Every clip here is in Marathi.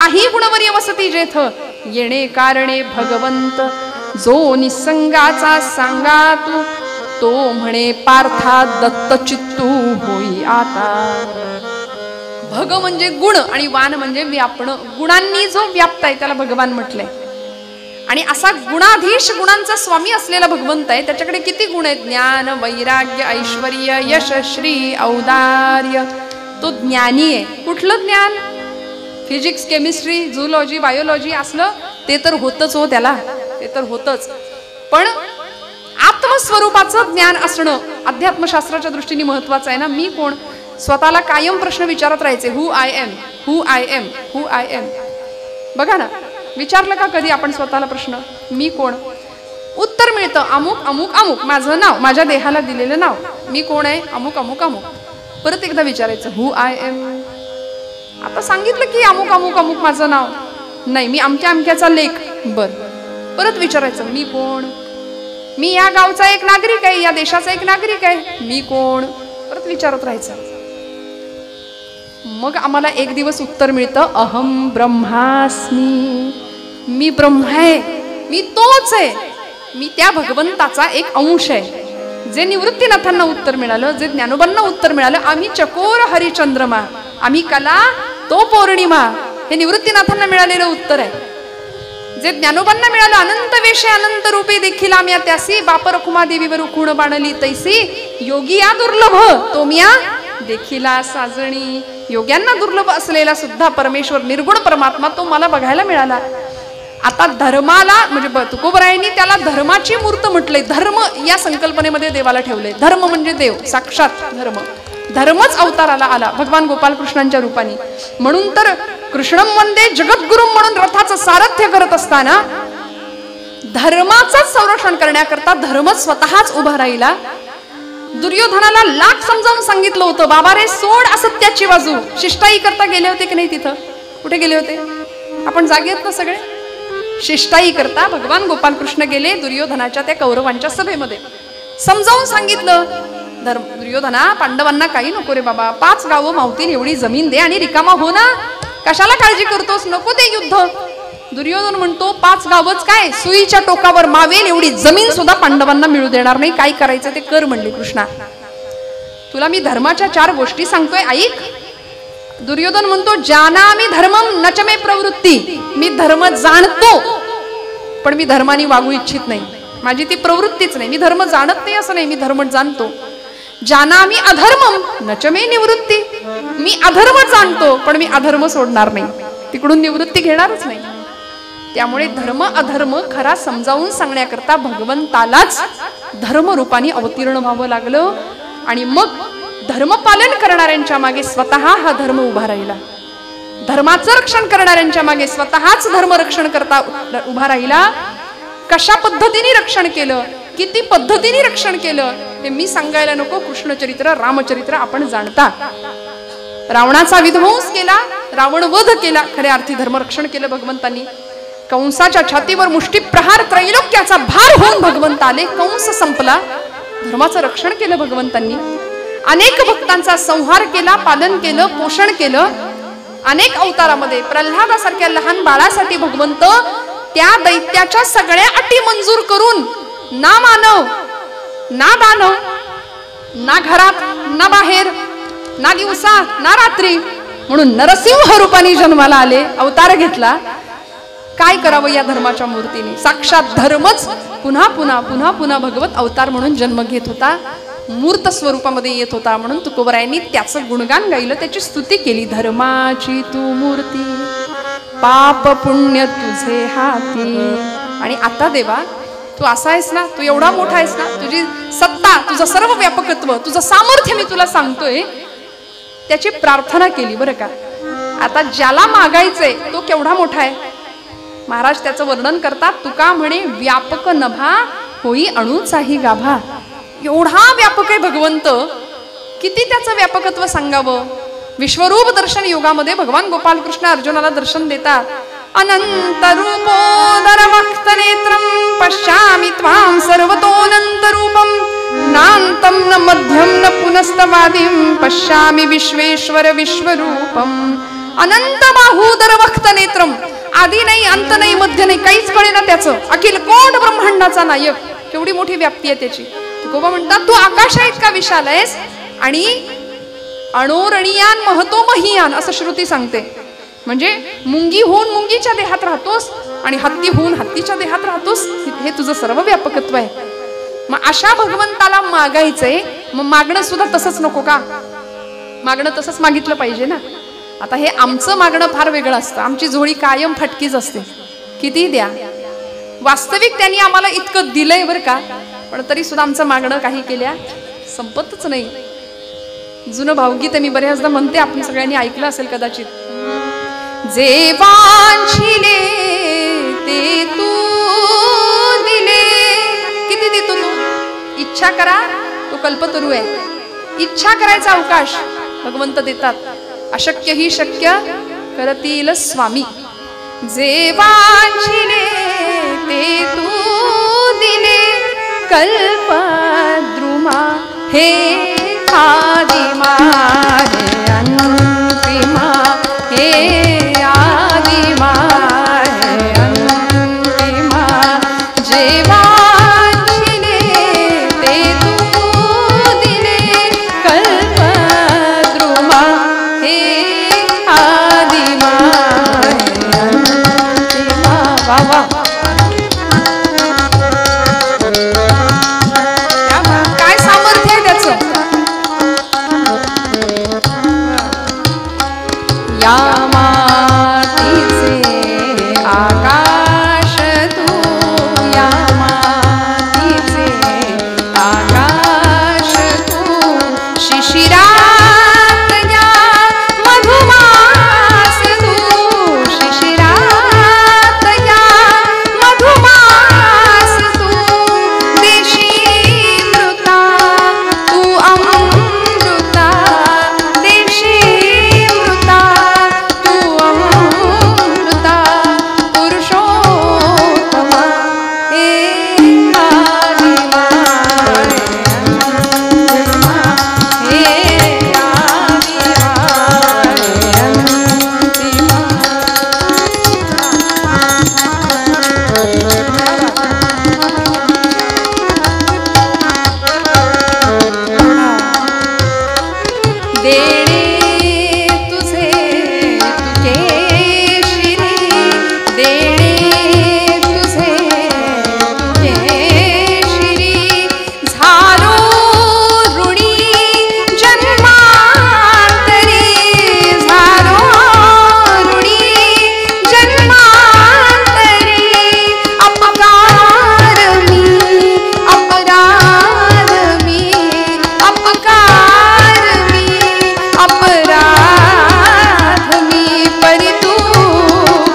नाही गुणवर्य वसती जेथ, येणे कारणे भगवंत, जो निसंगाचा सांगा तू, तो म्हणे पार्था दत्त चित्तू होई आता. भग म्हणजे गुण आणि वान म्हणजे व्यापण. गुणांनी जो व्याप्त आहे त्याला भगवान म्हटलंय. आणि असा गुणाधीश, गुणांचा स्वामी असलेला भगवंत आहे. त्याच्याकडे किती गुण आहेत? ज्ञान, वैराग्य, ऐश्वर्य, यश, श्री, औदार्य. तो ज्ञानी आहे. कुठलं ज्ञान? फिजिक्स, केमिस्ट्री, झूलॉजी, बायोलॉजी असलं ते तर होतच हो, त्याला ते तर होतच. पण आत्मस्वरूपाचं ज्ञान असणं अध्यात्मशास्त्राच्या दृष्टीने महत्वाचं आहे ना. मी कोण? स्वतःला कायम प्रश्न विचारत राहायचे. Who I am, who I am, who I am. बघा ना, विचारलं का कधी आपण स्वतःला प्रश्न, मी कोण? उत्तर मिळतं अमुक अमुक अमुक, माझं नाव, माझ्या देहाला दिलेलं नाव. मी कोण आहे? अमुक अमुक अमुक. परत एकदा विचारायचं, हु आय एम. आता सांगितलं की अमुक अमुक अमुक माझं नाव. नाही, मी अमक्या अमक्याचा लेख. बर. परत विचारायचं, मी कोण? मी या गावचा एक नागरिक आहे, या देशाचा एक नागरिक आहे. मी कोण? परत विचारत राहायचं. मग आम्हाला एक दिवस उत्तर मिळतं, अहम ब्रह्मास्मी. मी ब्रह्म आहे, मी तोच आहे, मी त्या भगवंताचा एक अंश आहे. जे निवृत्तीनाथांना उत्तर मिळालं, जे ज्ञानोबांना उत्तर मिळालं, आम्ही चकोर हरिचंद्रमा, आम्ही कला, तो पौर्णिमा, हे निवृत्तीनाथांना मिळालेलं उत्तर आहे. जे ज्ञानोबांना मिळालं, अनंत वेशे अनंत रूपे देखील आम्ही त्यासी, बाप रखुमा देवीवर खुण बाणली तैसी, योगी या दुर्लभ तो मिया देखिला साजणी. योग्यांना दुर्लभ असलेला सुद्धा परमेश्वर, निर्गुण परमात्मा, तो मला बघायला मिळाला. आता धर्माला म्हणजे तुकोबरायांनी त्याला धर्माची मूर्त म्हटलंय. धर्म या संकल्पनेमध्ये देवाला ठेवलंय. धर्म म्हणजे देव, साक्षात धर्म. धर्मच अवताराला आला भगवान गोपालकृष्णांच्या रूपाने. म्हणून तर कृष्णम वंदे जगद्गुरु म्हणून रथाचं सारथ्य करत असताना धर्माचं संरक्षण करण्याकरता धर्मच स्वतःच उभा राहिला. दुर्योधनाला लाख समजावून सांगितलं होतं, बाबा रे सोड असत्याची बाजू. शिष्टाई करता गेले होते की नाही तिथं? कुठे गेले होते? आपण जागे आहेत ना सगळे? शिष्टाई करता भगवान गोपालकृष्ण गेले दुर्योधनाच्या त्या कौरवांच्या सभेमध्ये. समजावून सांगितलं, दुर्योधना, पांडवांना काही नको रे बाबा, 5 गावं मावतील एवढी जमीन दे आणि रिकामा हो ना. कशाला काळजी करतोस? नको ते युद्ध. दुर्योधन म्हणतो, 5 गावच काय, सुईच्या टोकावर मावेल एवढी जमीन सुद्धा पांडवांना मिळू देणार नाही. काय करायचं ते कर म्हणले कृष्णा. तुला मी धर्माच्या 4 गोष्टी सांगतोय, ऐक. दुर्योधन म्हणतो, जानामि धर्मम नच मे प्रवृत्ती. मी धर्म जाणतो पण मी धर्माने वागू इच्छित नाही. माझी ती प्रवृत्तीच नाही. मी धर्म जाणत नाही असं नाही, मी धर्म जाणतो. जानामि अधर्मम नच मे निवृत्ती. मी अधर्म जाणतो पण मी अधर्म सोडणार नाही, तिकडून निवृत्ती घेणारच नाही. त्यामुळे धर्म अधर्म खरा समजावून सांगण्याकरता भगवंतालाच धर्म रूपाने अवतीर्ण व्हावं लागलं. आणि मग धर्म पालन करणाऱ्यांच्या मागे स्वतः हा धर्म उभा राहिला. धर्माचं रक्षण करणाऱ्यांच्या मागे स्वतःच धर्म रक्षण करता उभा राहिला. कशा पद्धतीने रक्षण केलं, किती पद्धतीने रक्षण केलं हे मी सांगायला नको. कृष्णचरित्र, रामचरित्र आपण जाणता. रावणाचा विध्वंस केला, रावण वध केला, खऱ्या अर्थी धर्मरक्षण केलं भगवंतांनी. कंसाच्या छातीवर मुष्टी प्रहार, त्रैलोक्याचा भार होऊन भगवंत आले. कंस संपला, धर्माचं रक्षण केलं भगवंतांनी. अनेक भक्तांचा संहार केला, पालन केलं, पोषण केलं. अनेक अवतारामध्ये प्रल्हादासारख्या लहान बाळासाठी भगवंत त्या दैत्याच्या सगळ्या अटी मंजूर करून ना मानव ना दानव, ना घरात ना बाहेर, ना दिवसा ना रात्री म्हणून नरसिंह रूपाने जन्माला आले, अवतार घेतला. काय करावं या धर्माच्या मूर्तीने? साक्षात धर्मच पुन्हा पुन्हा पुन्हा पुन्हा भगवत अवतार म्हणून जन्म घेत होता, मूर्त स्वरूपामध्ये येत होता. म्हणून तुकोबरायांनी त्याचं गुणगान गायलं, त्याची स्तुती केली. धर्माची तू मूर्ती, पाप पुण्य तुझे हाती. आणि आता देवा तू असा आहेस ना, तू एवढा मोठा आहेस ना, तुझी सत्ता, तुझं सर्व व्यापकत्व, तुझं सामर्थ्य मी तुला सांगतोय, त्याची प्रार्थना केली. बरं का, आता ज्याला मागायचंय तो केवढा मोठा आहे महाराज त्याचं वर्णन करतात. तुका म्हणे व्यापक नभा होई अणुचाही गाभा. एवढा व्यापक आहे भगवंत, किती त्याचं व्यापकत्व सांगावं. विश्वरूप दर्शन योगामध्ये भगवान गोपालकृष्ण अर्जुनाला दर्शन देतात. अनंत रूपोदर वक्त नेत्रम पश्यामि त्वां सर्वतोऽनंत रूपम नान्तं न मध्यं न पुनस्तवादिं पश्यामि विश्वेश्वर विश्वरूपम अनंत बाहूदर वक्त नेत्रम, आधी नाही अंत नाही मध्य नाही, काहीच कळेना त्याचं. अखिल कोट ब्रह्मांडाचा नायक, केवढी मोठी व्याप्ती आहे त्याची. तुकोबा म्हणतात तू आकाशा इतका विशाल आहेस आणि अणोरणीयान महतो महियान असं श्रुती सांगते. म्हणजे मुंगी होऊन मुंगीच्या देहात राहतोस आणि हत्ती होऊन हत्तीच्या देहात राहतोस, हे तुझं सर्व व्यापकत्व आहे. मग अशा भगवंताला मागायचंय, मग मागणं सुद्धा तसंच नको का? मागणं तसंच मागितलं पाहिजे ना. आता हे आमचं मागणं फार वेगळं असतं. आमची झोळी कायम फटकीच असते, किती द्या. वास्तविक त्यांनी आम्हाला इतकं दिलंय बरं का, पण तरी सुद्धा आमचं मागणं काही केल्या संपतच नाही. जुनं भावगीत मी बऱ्याचदा म्हणते, आपण सगळ्यांनी ऐकलं असेल कदाचित. जे वांछिले ते तू दिले. किती देतो तू? इच्छा करा, तो कल्पतरू आहे. इच्छा करायचा अवकाश भगवंत देतात. अशक्य ही शक्य करतील स्वामी. जे वांछिले ते तू दिले, कल्पद्रुमा हे आदिमा हे अंतिमा हे आदिमा हे अंतिमा. जे वांछिले ते तू दिले, कल्पद्रुमा हे आदिमा हे अंतिमा. वा वा, काय सामर्थ्य आहे त्याचं. या मातीचे आकाश तू, या मातीचे आकाश तू, शिशिरात या मधुमास तू, शिशिरात या मधुमास तू. देशी मृता तू अमृता, देशी मृता तू अमृता. पुरुषोत्तमा हे आदिमा हे आदिमा हे अंतिमा. देणे तुझे तुझे श्री, देणे तुझे तुझे श्री. झालो ऋणी जन्मांतरी, झालो ऋणी जन्मांतरी. अपकार मी, अपराध मी, अपकार मी, अपराध मी. परी तू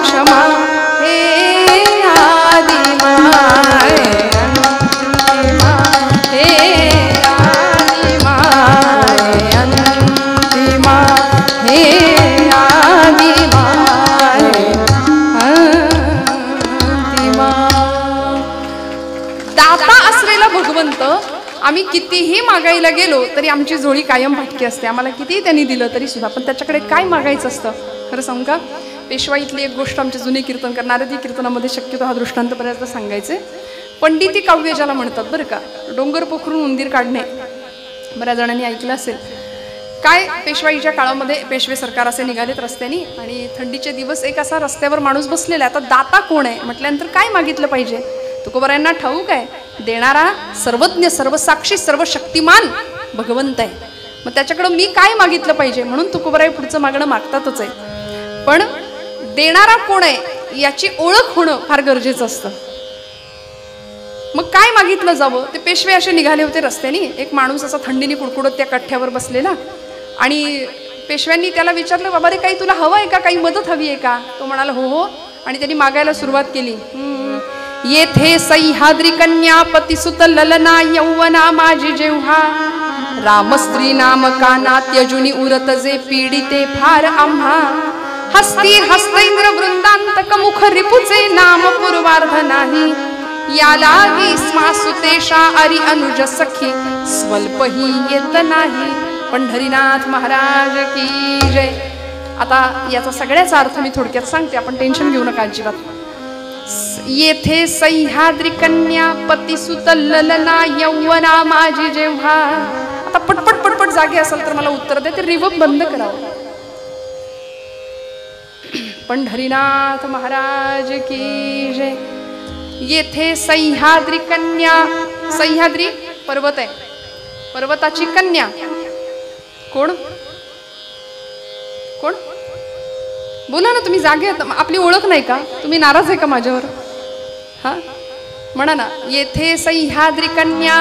क्षमा हे आदिमा हे अंतिमा हे आदिमा हे अंतिमा हे आदिमा हे अंतिमा. दाता असलेला भगवंत आम्ही कितीही मागायला गेलो तरी आमची झोळी कायम फाटकी असते. आम्हाला कितीही त्यांनी दिलं तरी सुद्धा, पण त्याच्याकडे काय मागायचं असतं. खरं सांगू का, पेशवाईतली एक गोष्ट आमचे जुने कीर्तनकार नारदी कीर्तनामध्ये शक्यतो हा दृष्टांत बऱ्याचदा सांगायचे. पंडिती काव्य ज्याला म्हणतात बरं का, डोंगर पोखरून उंदीर काढणे, बऱ्याच जणांनी ऐकलं असेल. काय पेशवाईच्या काळामध्ये पेशवे सरकार असे निघालेत रस्त्यानी, आणि थंडीचे दिवस, एक असा रस्त्यावर माणूस बसलेला आहे. आता दाता कोण आहे म्हटल्यानंतर काय मागितलं पाहिजे. तुकोबारायांना ठाऊक आहे, देणारा सर्वज्ञ सर्वसाक्षी सर्वशक्तिमान भगवंत आहे. मग त्याच्याकडं मी काय मागितलं पाहिजे, म्हणून तुकोबाराय पुढचं मागणं मागतातच आहे. पण देणारा कोण आहे याची ओळख होणं फार गरजेचं असतं. मग काय मागितलं जावं. ते पेशवे असे निघाले होते रस्त्यानी. एक माणूस असा थंडीने कुडकुडत त्या कठ्ठ्यावर बसलेला, आणि पेशव्यांनी त्याला विचारलं, बाबा रे काही तुला हवं आहे का, काही मदत हवी आहे का. तो म्हणाला हो हो, आणि त्यांनी मागायला सुरुवात केली. येथे सह्याद्री कन्या पतिसुत ललना यौवना माझी जेव्हा, रामस्त्री नाम काना त्यजुनी उरत जे पीडिते फार आम्हा. हस्ती हस्तैंद्र वृंदांतक मुख रिपुचे नाम पूर्वार्ध नाही. या लागी स्मासुतेशा अरी अनुज सखी स्वल्पही येत नाही. पंढरीनाथ महाराज की जय. आता याचा सगळ्याचा अर्थ मी थोडक्यात सांगते, आपण टेन्शन घेऊ नका अजिबात. येथे सह्याद्री कन्या पतिसुत ललना यौवना माझी जेव्हा. आता पटपट पटपट जागे असेल तर मला उत्तर दे, ते रिवर्ब बंद करावं. पंढरीनाथ महाराज की जय. येथे सह्याद्री कन्या, सह्याद्री पर्वत आहे, पर्वताची कन्या कोण कोण बोला ना, तुम्ही जागे. आपली ओळख नाही का? तुम्ही नाराज आहे का माझ्यावर? हा म्हणा ना. येथे सह्याद्री कन्या,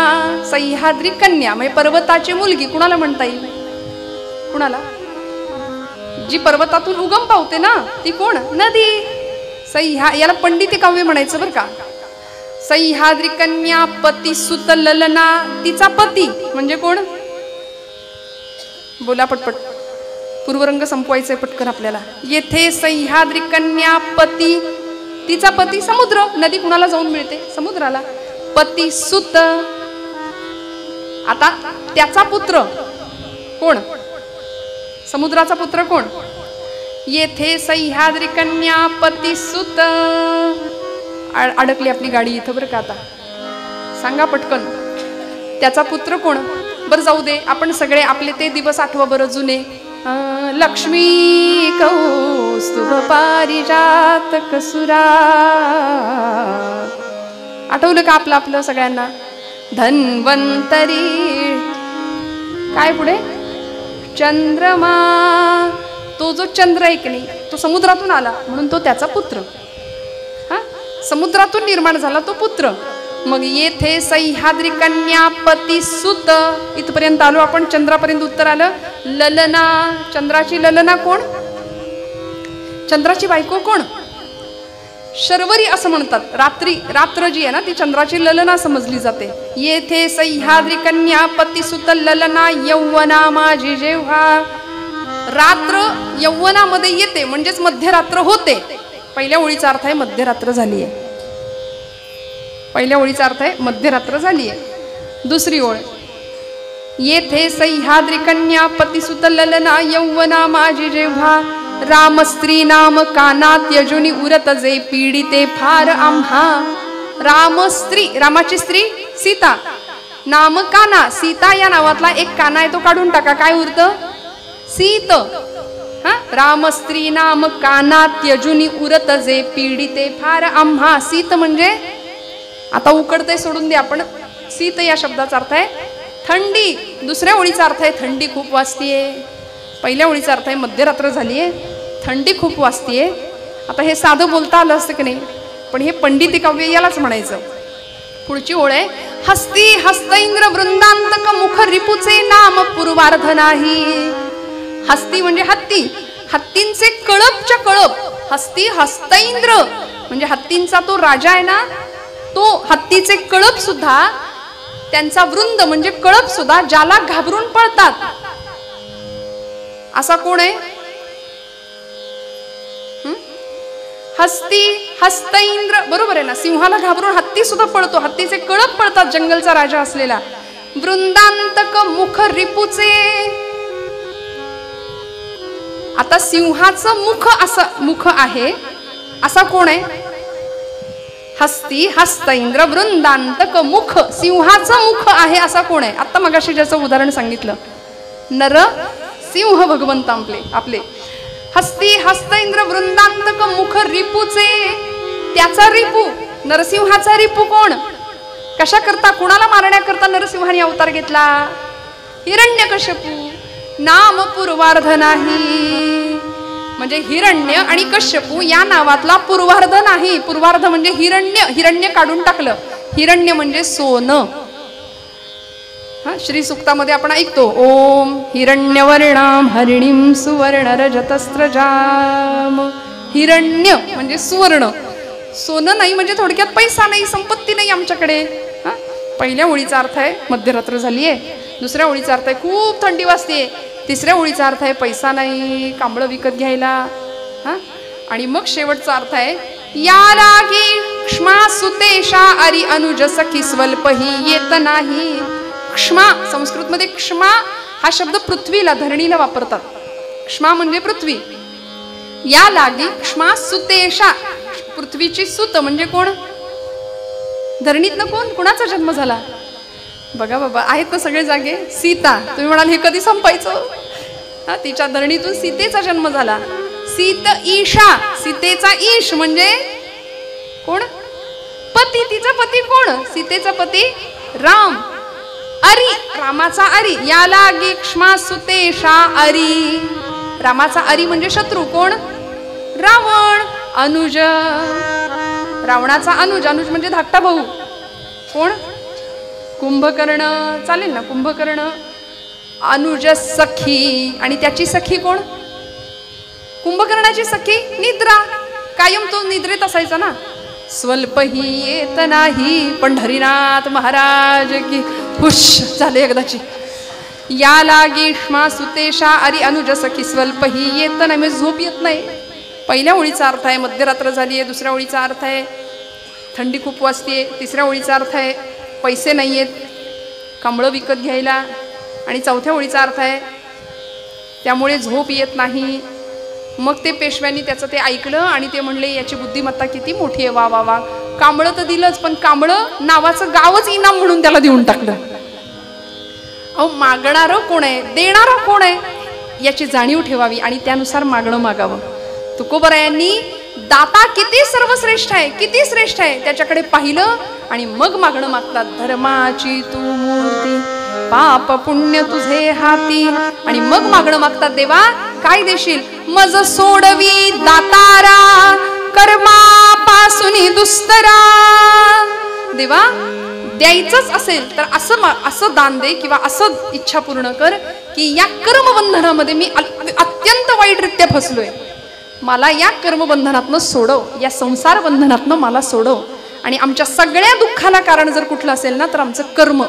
सह्याद्री कन्या म्हणजे पर्वताची मुलगी. कुणाला म्हणता येईल? कुणाला? जी पर्वतातून उगम पावते ना, ती कोण? नदी. याला पंडिती काव्य म्हणायचं बरं का. सह्याद्री कन्या पती सुत ललना, तिचा पती म्हणजे कोण? बोला पटपट, पूर्वरंग संपवायचंय पटकन आपल्याला. येथे सह्याद्री कन्या पती, तिचा पती समुद्र. नदी कुणाला जाऊन मिळते? समुद्राला. पती सुत, आता त्याचा पुत्र कोण? समुद्राचा पुत्र कोण? येथे सह्याद्री कन्या पती सुत. अडकली आपली गाडी इथं बरं का. आता सांगा पटकन, त्याचा पुत्र कोण? बरं जाऊ दे, आपण सगळे आपले ते दिवस आठवा बरं जुने. लक्ष्मी कौस्तुभ पारिजात कसुरा. आठवलं का आपलं आपलं सगळ्यांना? धन्वंतरी, काय पुढे? चंद्रमा. तो जो चंद्र आहे की नाही, तो समुद्रातून आला म्हणून तो त्याचा पुत्र. हा, समुद्रातून निर्माण झाला तो पुत्र. मग येथे सह्याद्री कन्या पती सुत, इथपर्यंत आलो आपण. चंद्रापर्यंत उत्तर आलं. ललना, चंद्राची ललना कोण? चंद्राची बायको कोण? शर्वरी असं म्हणतात. रात्री, रात्र जी आहे ना, ती चंद्राची ललना समजली जाते. येथे सह्याद्री कन्या पती सुत ललना यौवना माझी जेव्हा. रात्र यौवनामध्ये येते म्हणजेच मध्यरात्र होते. पहिल्या ओळीचा अर्थ आहे मध्यरात्र झाली आहे. पहिल्या ओळीचा अर्थ आहे मध्यरात्र झाली आहे. दुसरी ओळ, येथे सह्याद्री कन्या पतिसुत ललना यौवना माझी जेव्हा. राम स्त्री नाम कानात यजुनी उरत जे पीडिते फार आम्हा. राम स्त्री, रामाची स्त्री सीता. नाम काना, सीता या नावातला एक काना आहे तो काढून टाका, काय उरतं? सीत. हा, राम स्त्री नाम कानात यजुनी उरत जे पीडिते फार आम्हा. सीत म्हणजे, आता उकडते सोडून दे आपण. सीत या शब्दाचा अर्थ आहे थंडी. दुसऱ्या ओळीचा अर्थ आहे थंडी खूप वाजतीये. पहिल्या ओळीचा अर्थ आहे मध्यरात्र झालीये, थंडी खूप वाजतीये. आता हे साधं बोलता आलं असतं की नाही, पण हे पंडिती काव्य यालाच म्हणायचं. पुढची ओळ आहे, हस्ती हस्तैंद्र वृंदांतक मुख रिपुचे नाम पूर्वार्ध नाही. हस्ती म्हणजे हत्ती, हत्तींचे कळपच्या कळप. हस्ती हस्तैंद्र म्हणजे हत्तींचा तो राजा आहे ना, तो हत्तीचे कळप सुद्धा, त्यांचा वृंद म्हणजे कळप सुद्धा ज्याला घाबरून पळतात, असा कोण आहे? हस्ती हस्तैंद्र, बरोबर आहे ना. सिंहाला घाबरून हत्ती सुद्धा पळतो, हत्तीचे कळप पळतात, जंगलचा राजा असलेला. वृंदांतक मुख रिपुचे, आता सिंहाचं मुख, असं मुख आहे असा कोण आहे? हस्ती हस्तैंद्र वृंदांतक मुख, सिंहाचं मुख आहे असा कोण आहे? आता मगाशी ज्याचं उदाहरण सांगितलं, नर सिंह भगवंत आपले. हस्ती हस्तैंद्र वृंदांतक मुख रिपुचे, त्याचा रिपू, नरसिंहाचा रिपू कोण? कशा करता, कुणाला मारण्याकरता नरसिंहाने अवतार घेतला? हिरण्यकश्यपू. नाम पूर्वार्ध नाही, म्हणजे हिरण्य आणि कश्यपू या नावातला पूर्वार्ध नाही. पूर्वार्ध म्हणजे हिरण्य, हिरण्य काढून टाकलं. हिरण्य म्हणजे सोनं. हा, श्री सुक्तामध्ये आपण ऐकतो, ओम हिरण्यवर्णाम हरिणीम सुवर्ण रजतस्त्रजाम. हिरण्य म्हणजे सुवर्ण, सोनं नाही म्हणजे थोडक्यात पैसा नाही, संपत्ती नाही आमच्याकडे. हा, पहिल्या ओळीचा अर्थ आहे मध्यरात्र झालीये. दुसऱ्या ओळीचा अर्थ आहे खूप थंडी वाजते. तिसऱ्या ओळीचा अर्थ आहे पैसा नाही, कांबळं विकत घ्यायला. हा, आणि मग शेवटचा अर्थ आहे, या लागी क्ष्मा सुतेशा अरि अनुज सखी स्वल्पही येत नाही. क्ष्मा, संस्कृतमध्ये क्ष्मा हा शब्द पृथ्वीला, धरणीला वापरतात. क्ष्मा म्हणजे पृथ्वी, या लागी क्ष्मा सुतेशा, पृथ्वीची सुत म्हणजे कोण? धरणीतनं कोण? कुणाचा जन्म झाला? बघा बाबा, आहेत ना सगळे जागे. सीता. तुम्ही म्हणाल हे कधी संपायचं? तिच्या धरणीतून सीतेचा जन्म झाला. सीत ईशा, सीतेचा ईश म्हणजे कोण? पती. तिचा पती कोण? सीतेचा पती राम. अरी, रामाचा अरी. या लागी क्ष्मा सुतेशा अरी. रामाचा अरी म्हणजे शत्रू कोण? रावण. अनुज, रावणाचा अनुज. अनुज म्हणजे धाकटा भाऊ कोण? कुंभकर्ण. चालेल ना, कुंभकर्ण. अनुज सखी, आणि त्याची सखी कोण? कुंभकर्णाची सखी निद्रा. कायम तो निद्रेत असायचा ना. स्वल्प ही येत नाही पंढरीनाथ महाराज की. हुश झाले एकदाची. या लागी क्ष्मा सुतेशा अरी अनुज सखी स्वल्प ही येत नाही, म्हणजे झोप येत नाही. पहिल्या ओळीचा अर्थ आहे मध्यरात्र झाली आहे. दुसऱ्या ओळीचा अर्थ आहे थंडी खूप वाजते. तिसऱ्या ओळीचा अर्थ आहे पैसे नाही आहेत कांबळं विकत घ्यायला. आणि चौथ्या ओळीचा अर्थ आहे त्यामुळे झोप येत नाही. मग ते पेशव्यांनी त्याचं ते ऐकलं आणि ते म्हणले याची बुद्धिमत्ता किती मोठी आहे. वा वा वा. कांबळं तर दिलंच, पण कांबळं नावाचं गावच इनाम म्हणून त्याला देऊन टाकलं. अहो, मागणारं कोण आहे, देणारं कोण आहे याची जाणीव ठेवावी आणि त्यानुसार मागणं मागावं. तुकोबरायांनी दाता किती सर्वश्रेष्ठ आहे, किती श्रेष्ठ आहे त्याच्याकडे पाहिलं आणि मग मागणं मागतात. धर्माची तू मूर्ती पाप पुण्य तुझे हाती. आणि मग मागणं मागतात, देवा काय देशील? मज सोडवी दातारा कर्मापासून दुस्तरा. देवा द्यायचंच असेल तर असं दान दे किंवा असं इच्छा पूर्ण कर की या कर्मबंधनामध्ये मी अत्यंत वाईटरित्या फसलोय. मला या कर्मबंधनातनं सोडव, या संसार बंधनातनं मला सोडव. आणि आमच्या सगळ्या दुःखाला कारण जर कुठलं असेल ना तर आमचं कर्म.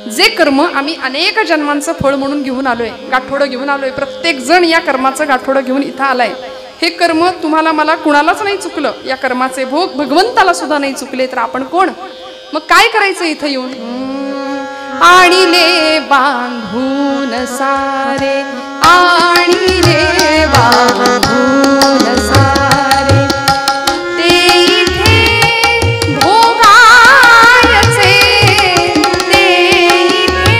जे कर्म आम्ही अनेक जन्मांचं फळ म्हणून घेऊन आलोय, गाठोडं घेऊन आलोय. प्रत्येक जण या कर्माचं गाठोडं घेऊन इथं आलाय. हे कर्म तुम्हाला मला कुणालाच नाही चुकलं. या कर्माचे भोग भगवंताला सुद्धा नाही चुकले तर आपण कोण? मग काय करायचं इथं येऊन? आणिले बांधून सारे, आणिले बांधून सारे, ते इथे भोगायचे, ते इथे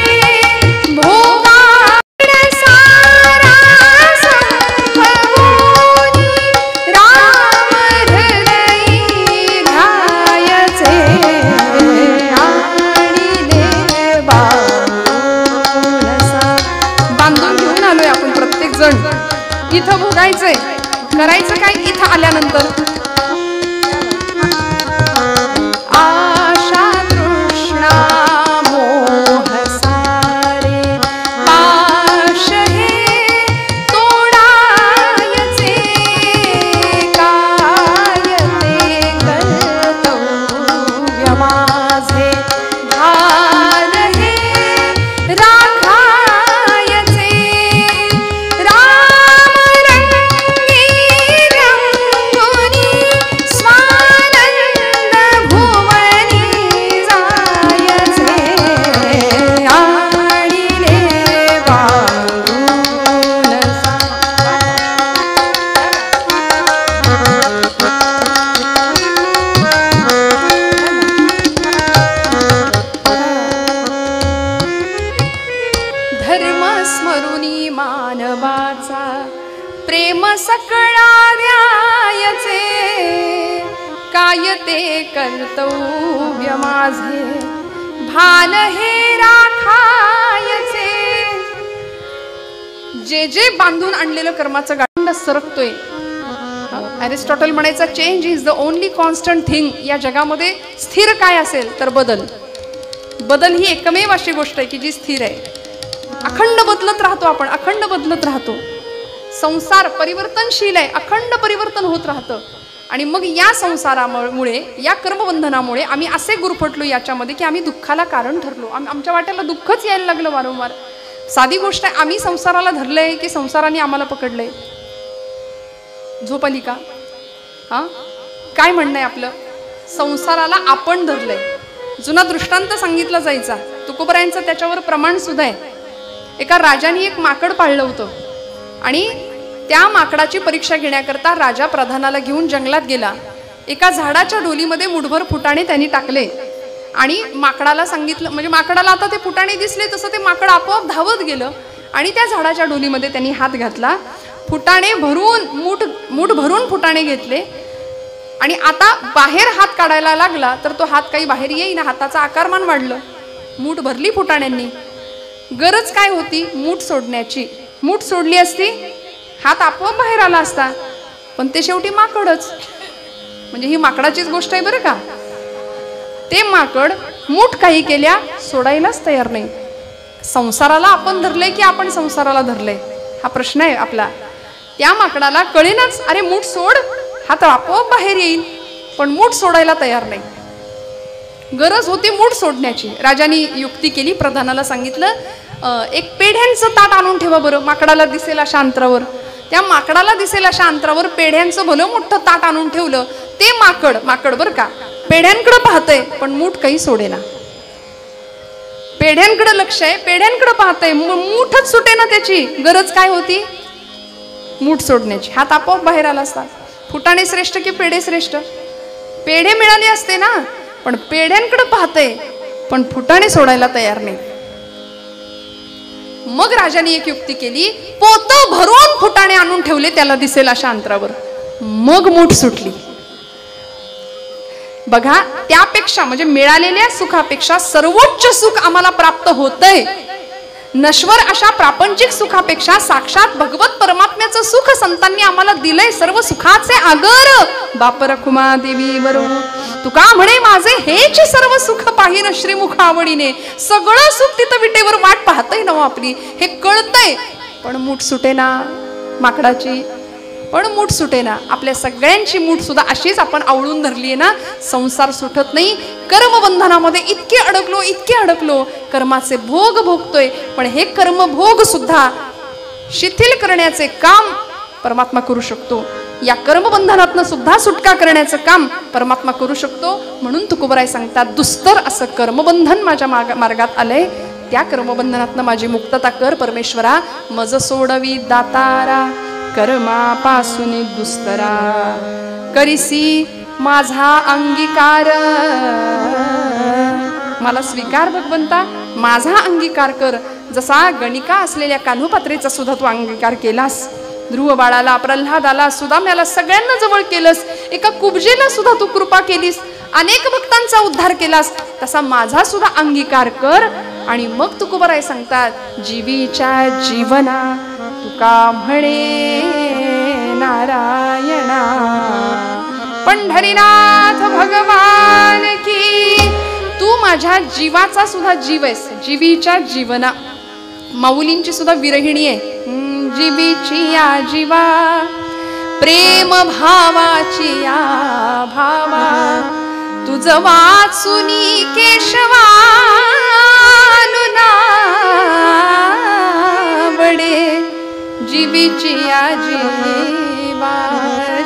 भोगायचे सारा संभवोनी राम हृदयी घ्यायचे. बांधून घेऊन आलोय आपण प्रत्येक जण. इथं भोगायचंय. करायचं काय इथं आल्यानंतर? आशा तृष्णा मोह सारे पाश हे तोडायचे. काय ते कर्तव्य माझे भान हे राखायचे. राम रंगी रंगोनी स्वानंद भुवनी जायचे. आणिले बांधून धर्म स्मरुनी मानवाचा प्रेम सकळा द्यायचे. काय ते कर्तव्य माझे भान हे राखायचे. जे जे बांधून आणलेलं कर्माचं गांड सरकतोय. अरिस्टॉटल म्हणायचा change is the only constant thing. या जगामध्ये स्थिर काय असेल तर बदल. बदल ही एकमेव अशी गोष्ट आहे की जी स्थिर आहे. अखंड बदलत राहतो आपण, अखंड बदलत राहतो. संसार परिवर्तनशील आहे, अखंड परिवर्तन होत राहतं. आणि मग या संसारामुळे, या कर्मबंधनामुळे आम्ही असे गुरफटलो याच्यामध्ये की आम्ही दुःखाला कारण ठरलो. आमच्या वाट्याला दुःखच यायला लागलं वारंवार. साधी गोष्ट आहे, आम्ही संसाराला धरलंय की संसाराने आम्हाला पकडलंय? झोप आली का? काय म्हणणं आहे आपलं? संसाराला आपण धरलंय. जुना दृष्टांत सांगितला जायचा, तुकोबरायांचं त्याच्यावर प्रमाण सुद्धा आहे. एका राजाने एक माकड पाळलं होतं आणि त्या माकडाची परीक्षा घेण्याकरता राजा प्रधानाला घेऊन जंगलात गेला. एका झाडाच्या डोलीमध्ये मुठभर फुटाणे त्यांनी टाकले आणि माकडाला सांगितलं, म्हणजे माकडाला आता ते फुटाणे दिसले तसं ते माकड आपोआप धावत गेलं आणि त्या झाडाच्या डोलीमध्ये त्यांनी हात घातला. फुटाणे भरून मूठ भरून फुटाणे घेतले आणि आता बाहेर हात काढायला लागला तर तो हात काही बाहेर येईना, हाताचा आकारमान वाढलं. मूठ भरली फुटाण्यांनी. गरज काय होती? मूठ सोडण्याची. मूठ सोडली असती हात आपोआप बाहेर आला असता, पण ते शेवटी माकडच. म्हणजे ही माकडाचीच गोष्ट आहे बरं का. ते माकड मूठ काही केल्या सोडायलाच तयार नाही. संसाराला आपण धरलंय की आपण संसाराला धरलंय हा प्रश्न आहे आपला. त्या माकडाला कळेनाच, अरे मूठ सोड, हात आपोआप बाहेर येईल, पण मूठ सोडायला तयार नाही. गरज होती मूठ सोडण्याची. राजाने युक्ती केली, प्रधानाला सांगितलं, एक पेढ्यांचं ताट आणून ठेवा बरं, माकडाला दिसेल अशा अंतरावर. त्या माकडाला दिसेल अशा अंतरावर पेढ्यांचं भलं मोठं ताट आणून ठेवलं. ते माकड बरं का पेढ्यांकडे पाहतंय पण मूठ काही सोडेना. पेढ्यांकडे लक्ष आहे, पेढ्यांकडे पाहतंय, मूठच सुटेना त्याची. गरज काय होती? मूठ सोडण्याची. हात आपोआप बाहेर आला असता. फुटाणे श्रेष्ठ की पेढे श्रेष्ठ? पेढे मिळाले असते ना, पण पेढ्यांकडे पाहतंय पण फुटाणे सोडायला तयार नाही. मग राजाने एक युक्ती केली, पोत भरून फुटाणे आणून ठेवले त्याला दिसेल अशा अंतरावर. मग मूठ सुटली. बघा, त्यापेक्षा म्हणजे मिळालेल्या सुखापेक्षा सर्वोच्च सुख आम्हाला प्राप्त होतंय. नश्वर अशा प्रापंचिक सुखापेक्षा साक्षात भगवत परमात्म्याचं सुख संतांनी आम्हाला दिलंय. सर्व सुखाचे आगर बाप रखुमा देवी बरो. तुका म्हणे माझे हेच सर्व सुख पाहिन श्रीमुख आवडीने. सगळं सुख तिथं विटेवर वाट पाहतय ना आपली, हे कळतंय, पण मूठ सुटेना माकडाची. पण मूठ सुटेना. आपल्या सगळ्यांची मूठ सुद्धा अशीच आपण आवळून धरली आहे ना. संसार सुटत नाही. कर्मबंधनामध्ये इतके अडकलो, कर्माचे भोग भोगतोय, पण हे कर्मभोग सुद्धा शिथिल करण्याचे काम परमात्मा करू शकतो. या कर्मबंधनातनं सुद्धा सुटका करण्याचं काम परमात्मा करू शकतो. म्हणून तुकोबराय सांगतात, दुस्तर असं कर्मबंधन माझ्या मार्गात आलंय, त्या कर्मबंधनातनं माझी मुक्तता कर परमेश्वरा. मज सोडवी दातारा कर्मापासून दुस्तरा. करिसी माझा अंगीकार. मला स्वीकार भगवंता, माझा अंगीकार कर. जसा गणिका असलेल्या कान्होपात्रेचा सुद्धा तू अंगीकार केलास. ध्रुव बाळाला, प्रल्हादाला, सुदाम्याला सगळ्यांना जवळ केलंस. एका कुब्जेला सुद्धा तू कृपा केलीस. अनेक भक्तांचा उद्धार केलास. तसा माझा सुद्धा अंगीकार कर. आणि मग तुकोबराय सांगतात, जीवीच्या जीवना तुका म्हणे नारायणा. पंढरीनाथ भगवान की. तू माझ्या जीवाचा सुद्धा जीव आहेस. जीवीच्या जीवना. माऊलींची सुद्धा विरहिणी आहे. जीवीची या जीवा प्रेम भावाची या भावा. तुझ वाचुनी केशवा बडे. जीवीची या जीवा,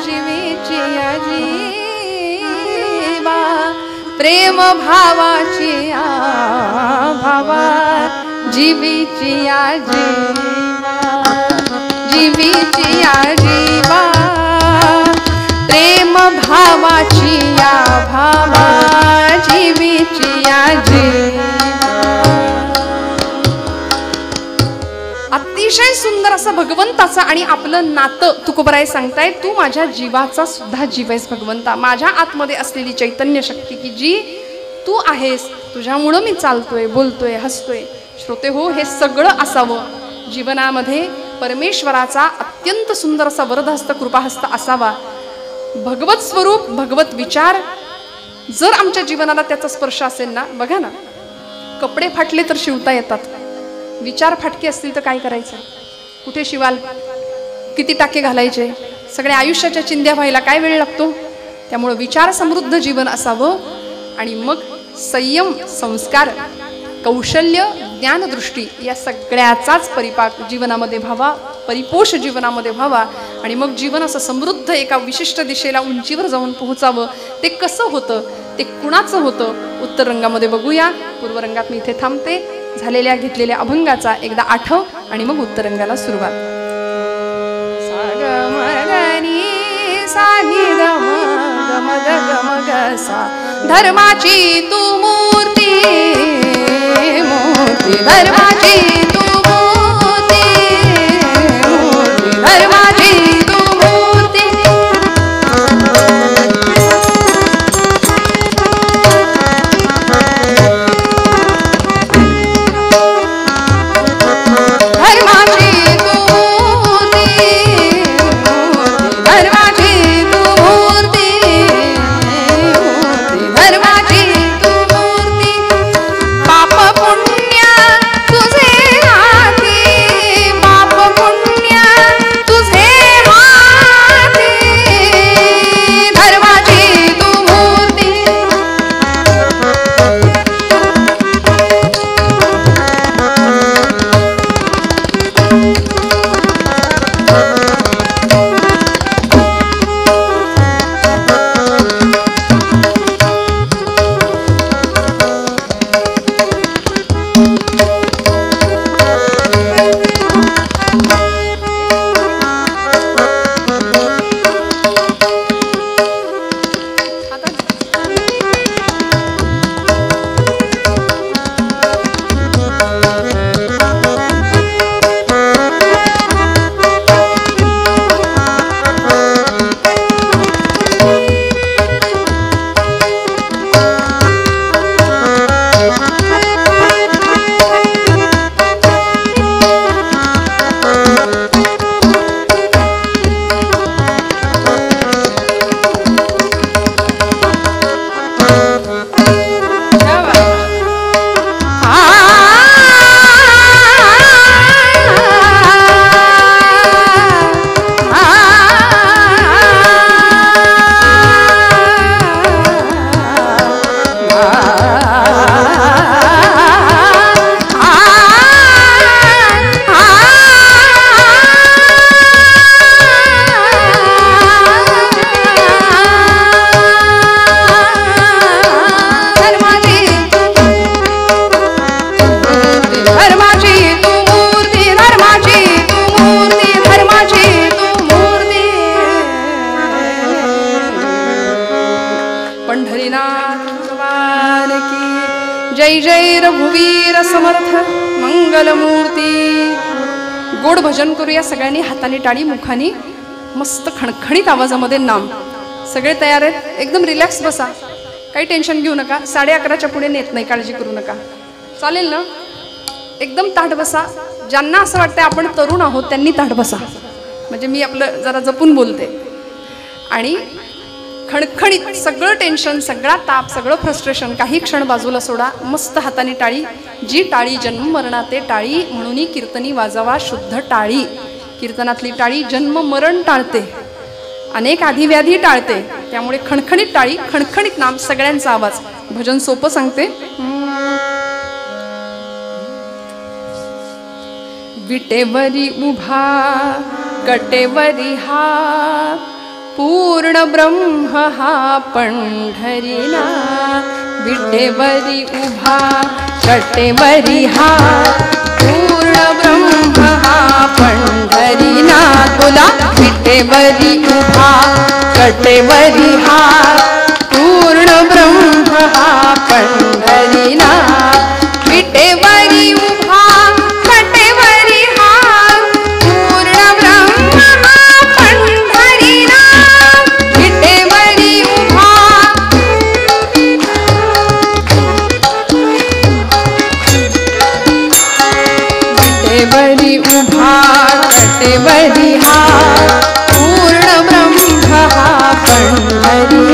जीवीची या जीवा प्रेम भावाची या भावा. जीवीची या जीवा, जीवीची या जीवा प्रेम भावाची या भावा. जीवीची या जीवा. अतिशय सुंदर असं भगवंताचं आणि आपलं नातं तुकोबराय सांगताय. तू माझ्या जीवाचा सुद्धा जीव आहेस भगवंता. माझ्या आतमध्ये असलेली चैतन्य शक्ती की जी तू आहेस, तुझ्यामुळं मी चालतोय, बोलतोय, हसतोय. श्रोते हो, हे सगळं असावं जीवनामध्ये. परमेश्वराचा अत्यंत सुंदर असा वरदहस्त कृपाहस्त असावा. भगवत स्वरूप, भगवत विचार जर आमच्या जीवनाला त्याचा स्पर्श असेल ना. बघा ना, कपडे फाटले तर शिवता येतात. विचार फाटके असतील तर काय करायचं? कुठे शिवाल? किती टाके घालायचे? सगळ्या आयुष्याच्या चिंध्या व्हायला काय वेळ लागतो? त्यामुळे विचार समृद्ध जीवन असावं. आणि मग संयम, संस्कार, कौशल्य, ज्ञानदृष्टी या सगळ्याचाच परिपाक जीवनामध्ये व्हावा, परिपोष जीवनामध्ये व्हावा. आणि मग जीवन असं समृद्ध एका विशिष्ट दिशेला उंचीवर जाऊन पोहोचावं. ते कसं होतं? ते कुणाचं होतं? उत्तर रंगामध्ये बघूया. पूर्व रंगात मी इथे थांबते. झालेल्या घेतलेल्या अभंगाचा एकदा आठव आणि मग उत्तर रंगाला सुरुवात. सा नि ग म ग सा धर्माची तू मूर्ती मूर्ती धर्माची तू मूर्ती मूर्ती धर्माची तू मूर्ती जय जय रघुवीर समर्थ मंगलमूर्ती. गोड भजन करूया सगळ्यांनी, हाताने टाळी, मुखाने मस्त खणखणीत आवाजामध्ये नाम. सगळे तयार आहेत? एकदम रिलॅक्स बसा, काही टेन्शन घेऊ नका. 11:30च्या पुढे नेत नाही, काळजी करू नका. चालेल ना? एकदम ताठ बसा. ज्यांना असं वाटतं आपण तरुण आहोत त्यांनी ताठ बसा, म्हणजे मी आपलं जरा जपून बोलते. आणि खणखणीत सगळं टेन्शन, सगळा ताप, सगळं फ्रस्ट्रेशन काही क्षण बाजूला सोडा. मस्त हाताने टाळी. जी टाळी जन्म मरणाते टाळी, म्हणून कीर्तनी वाजावा शुद्ध टाळी. कीर्तनातली टाळी जन्म मरण टाळते, अनेक आधिव्याधी टाळते. त्यामुळे खणखणीत टाळी, खणखणीत नाम, सगळ्यांचा आवाज. भजन सोपं सांगते. विटेवरी उभा कटेवरी हात, पूर्ण ब्रह्म हा पंढरीनाथ. विटेवरी उभा कटेवरी हात, पूर्ण ब्रह्म हा पंढरीनाथ. बोला. विटेवरी उभा कटेवरी हात, पूर्ण ब्रह्म हा पंढरीनाथ. विटेवरी उभा कटेवरी हात, पूर्ण ब्रह्म हा पंढरीनाथ. विटेवरी उभा विटेवरी उभा कटेवरी हात, पूर्ण ब्रह्म हा पंढरीनाथ.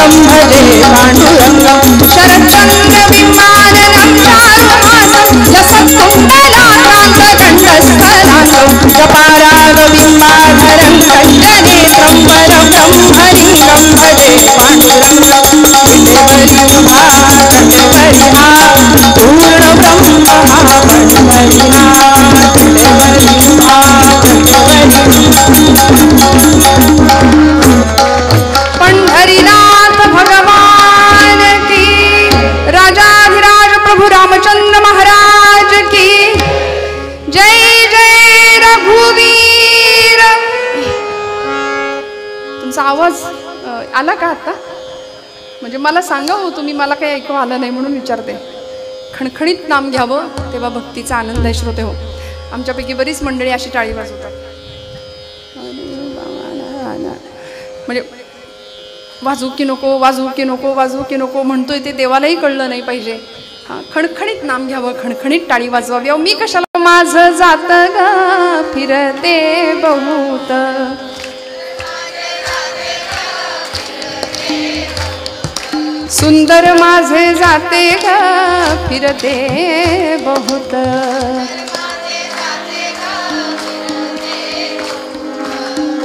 पांडुरंगं भजे पांडुरंगं शरच्चन्द्रबिम्बाननं चारुहासं लसत्कुण्डलाकान्तदण्डस्थलाङ्गं जपारागबिम्बाधरं कण्ठनेत्रं परब्रह्मलिङ्गं भजे पांडुरंगं पंढरीनाथ भगवान की, राजाधिराज प्रभु रामचंद्र महाराज की जय जय रघुवीर। तुमचा आवाज आला का आता? म्हणजे मला सांगा हो तुम्ही, मला काही ऐकू आलं नाही म्हणून विचारते. खणखणीत नाम घ्यावं तेव्हा भक्तीचा आनंद आहे श्रोते हो. आमच्यापैकी बरीच मंडळी अशी टाळी वाजवतात. म्हणजे वाजू की नको, वाजू की नको, वाजू की नको म्हणतोय ते देवालाही कळलं नाही पाहिजे. हां, खणखणीत नाम घ्यावं, खणखणीत टाळी वाजवावी. अहो मी कशाला, माझं जात ग फिरते बहुत, सुंदर माझे जाते ग फिरते बहुत,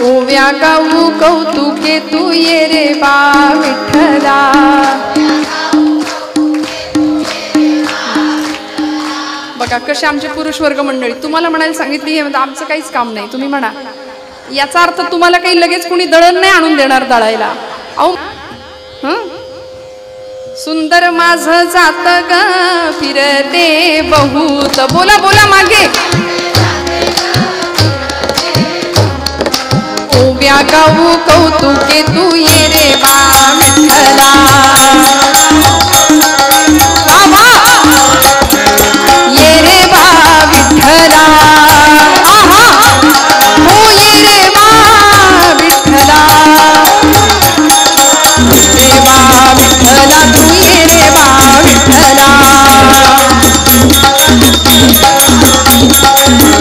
ओव्या गाऊ कौतुके तू ये रे बा विठ्ठला. बघा कसे आमचे पुरुष वर्ग मंडळी. तुम्हाला म्हणायला सांगितली आमचं काहीच काम नाही, तुम्ही म्हणा. याचा अर्थ तुम्हाला काही लगेच कोणी दळण नाही आणून देणार दळायला. अहो सुंदर माझं जात ग फिरते बहुत, बोला बोला मागे. ओव्या गाऊ कौतुके तू ये रे बा विठ्ठला. ये रे बा विठ्ठला, आहा हो ये रे बा विठ्ठला. रे बा विठ्ठला तू ये रे बा विठ्ठला.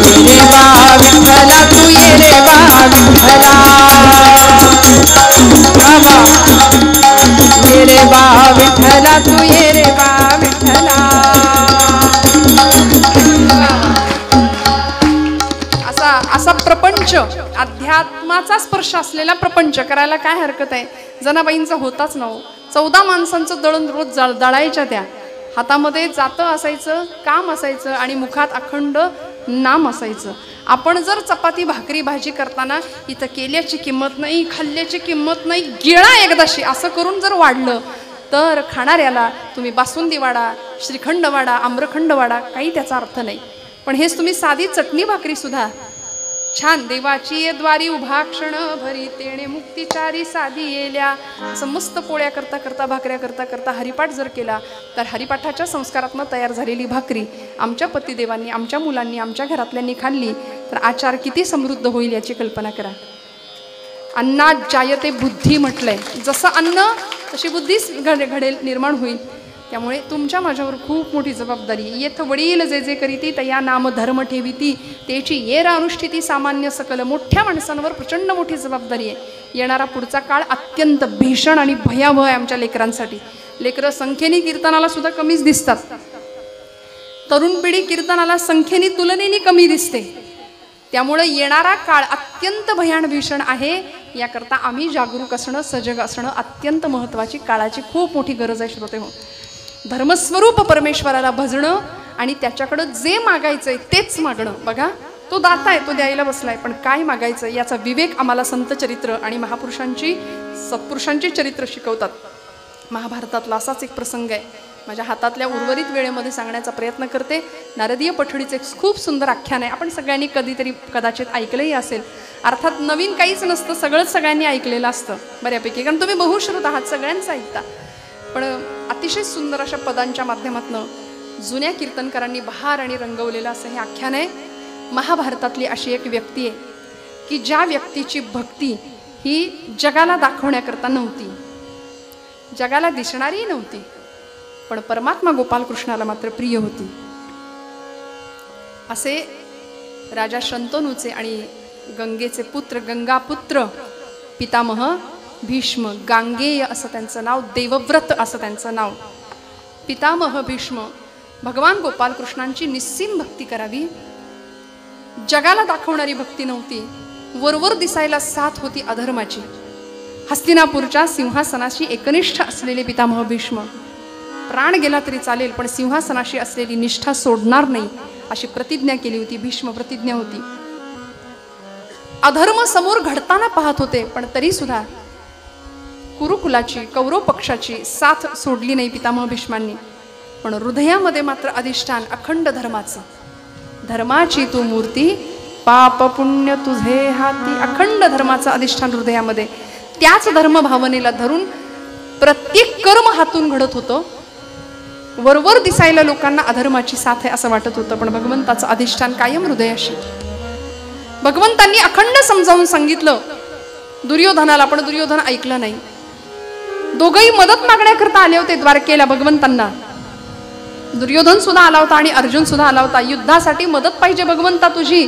ये रे बा विठ्ठला तू ये रे बा विठ्ठला. ये रे बा विठ्ठला तू ये रे बा विठ्ठला. असा प्रपंच, अध्यात्माचा स्पर्श असलेला प्रपंच करायला काय हरकत आहे? जनाबाईंचा होताच नव्ह. 14 माणसांचं दळण रोज दळायच्या. त्या हातामध्ये जातं असायचं, काम असायचं आणि मुखात अखंड नाम असायचं. आपण जर चपाती भाकरी भाजी करताना इथं केल्याची किंमत नाही, खाल्ल्याची किंमत नाही, गिळा एकदाशी असं करून जर वाढलं तर खाणाऱ्याला तुम्ही बासुंदी वाडा, श्रीखंड वाडा, आम्रखंड वाडा, काही त्याचा अर्थ नाही. पण हेच तुम्ही साधी चटणी भाकरी सुद्धा छान देवाची द्वारी उभा क्षण भरी तेणे मुक्तिचारी साधी येल्या, असं मस्त पोळ्या करता करता भाकऱ्या करता करता हरिपाठ जर केला तर हरिपाठाच्या संस्कारातनं तयार झालेली भाकरी आमच्या पतिदेवांनी, आमच्या मुलांनी, आमच्या घरातल्यांनी खाल्ली तर आचार किती समृद्ध होईल याची कल्पना करा. अन्नात जायते बुद्धी म्हटलंय. जसं अन्न तशी बुद्धीच घडेल, निर्माण होईल. त्यामुळे तुमच्या माझ्यावर खूप मोठी जबाबदारी. येथ वडील जे जे करीती तया नाम धर्म ठेविती, त्याची येर अनुष्ठिती सामान्य सकल. मोठ्या माणसांवर प्रचंड मोठी जबाबदारी आहे. येणारा पुढचा काळ अत्यंत भीषण आणि भयावह आहे आमच्या लेकरांसाठी. लेकरं संख्येने कीर्तनाला सुद्धा कमीच दिसतात. तरुण पिढी कीर्तनाला संख्येने तुलनेने कमी दिसते. त्यामुळे येणारा काळ अत्यंत भयान भीषण आहे. याकरता आम्ही जागरूक असणं, सजग असणं अत्यंत महत्त्वाची, काळाची खूप मोठी गरज आहे श्रोते हो. धर्मस्वरूप परमेश्वराला भजणं आणि त्याच्याकडं जे मागायचंय तेच मागणं. बघा तो दाता आहे, तो द्यायला बसलाय, पण काय मागायचं याचा विवेक आम्हाला संत चरित्र आणि महापुरुषांची, सत्पुरुषांची चरित्र शिकवतात. महाभारतातला असाच एक प्रसंग आहे. माझ्या हातातल्या उर्वरित वेळेमध्ये सांगण्याचा प्रयत्न करते. नारदीय पठडीचं एक खूप सुंदर आख्यान आहे. आपण सगळ्यांनी कधीतरी कदाचित ऐकलंही असेल. अर्थात नवीन काहीच नसतं, सगळंच सगळ्यांनी ऐकलेलं असतं बऱ्यापैकी, कारण तुम्ही बहुश्रुत आहात, सगळ्यांचं ऐकता. पण अतिशय सुंदर अशा पदांच्या माध्यमातून जुन्या कीर्तनकारांनी बहार आणि रंगवलेलं असं हे आख्यान आहे. महाभारतातली अशी एक व्यक्ती आहे की ज्या व्यक्तीची भक्ती ही जगाला दाखवण्याकरता नव्हती, जगाला दिसणारी नव्हती, पण परमात्मा गोपालकृष्णाला मात्र प्रिय होती. असे राजा शंतनूचे आणि गंगेचे पुत्र, गंगापुत्र पितामह भीष्म, गांगेय असं त्यांचं नाव, देवव्रत असं त्यांचं नाव. पितामह भीष्म भगवान गोपालकृष्णांची निस्सीम भक्ती करावी, जगाला दाखवणारी भक्ती नव्हती, वरवर दिसायला साथ होती अधर्माची. हस्तिनापूरच्या सिंहासनाशी एकनिष्ठ असलेले पितामह भीष्म, प्राण गेला तरी चालेल पण सिंहासनाशी असलेली निष्ठा सोडणार नाही अशी प्रतिज्ञा केली होती. भीष्म प्रतिज्ञा होती. अधर्म समोर घडताना पाहत होते पण तरी सुद्धा कुरुकुलाची, कौरव पक्षाची साथ सोडली नाही पितामह भीष्मांनी. पण हृदयामध्ये मात्र अधिष्ठान अखंड धर्माचं. धर्माची तू मूर्ती, पाप पुण्य तुझे हाती. अखंड धर्माचं अधिष्ठान हृदयामध्ये. त्याच धर्म भावनेला धरून प्रत्येक कर्म हातून घडत होतं. वरवर दिसायला लोकांना अधर्माची साथ आहे असं वाटत होतं पण भगवंताचं अधिष्ठान कायम हृदयाशी. भगवंतांनी अखंड समजावून सांगितलं दुर्योधनाला, पण दुर्योधन ऐकलं नाही. दोघंही मदत मागण्याकरता आले होते द्वारकेला भगवंतांना. दुर्योधन सुद्धा आला होता आणि अर्जुन सुद्धा आला होता. युद्धासाठी मदत पाहिजे भगवंता तुझी.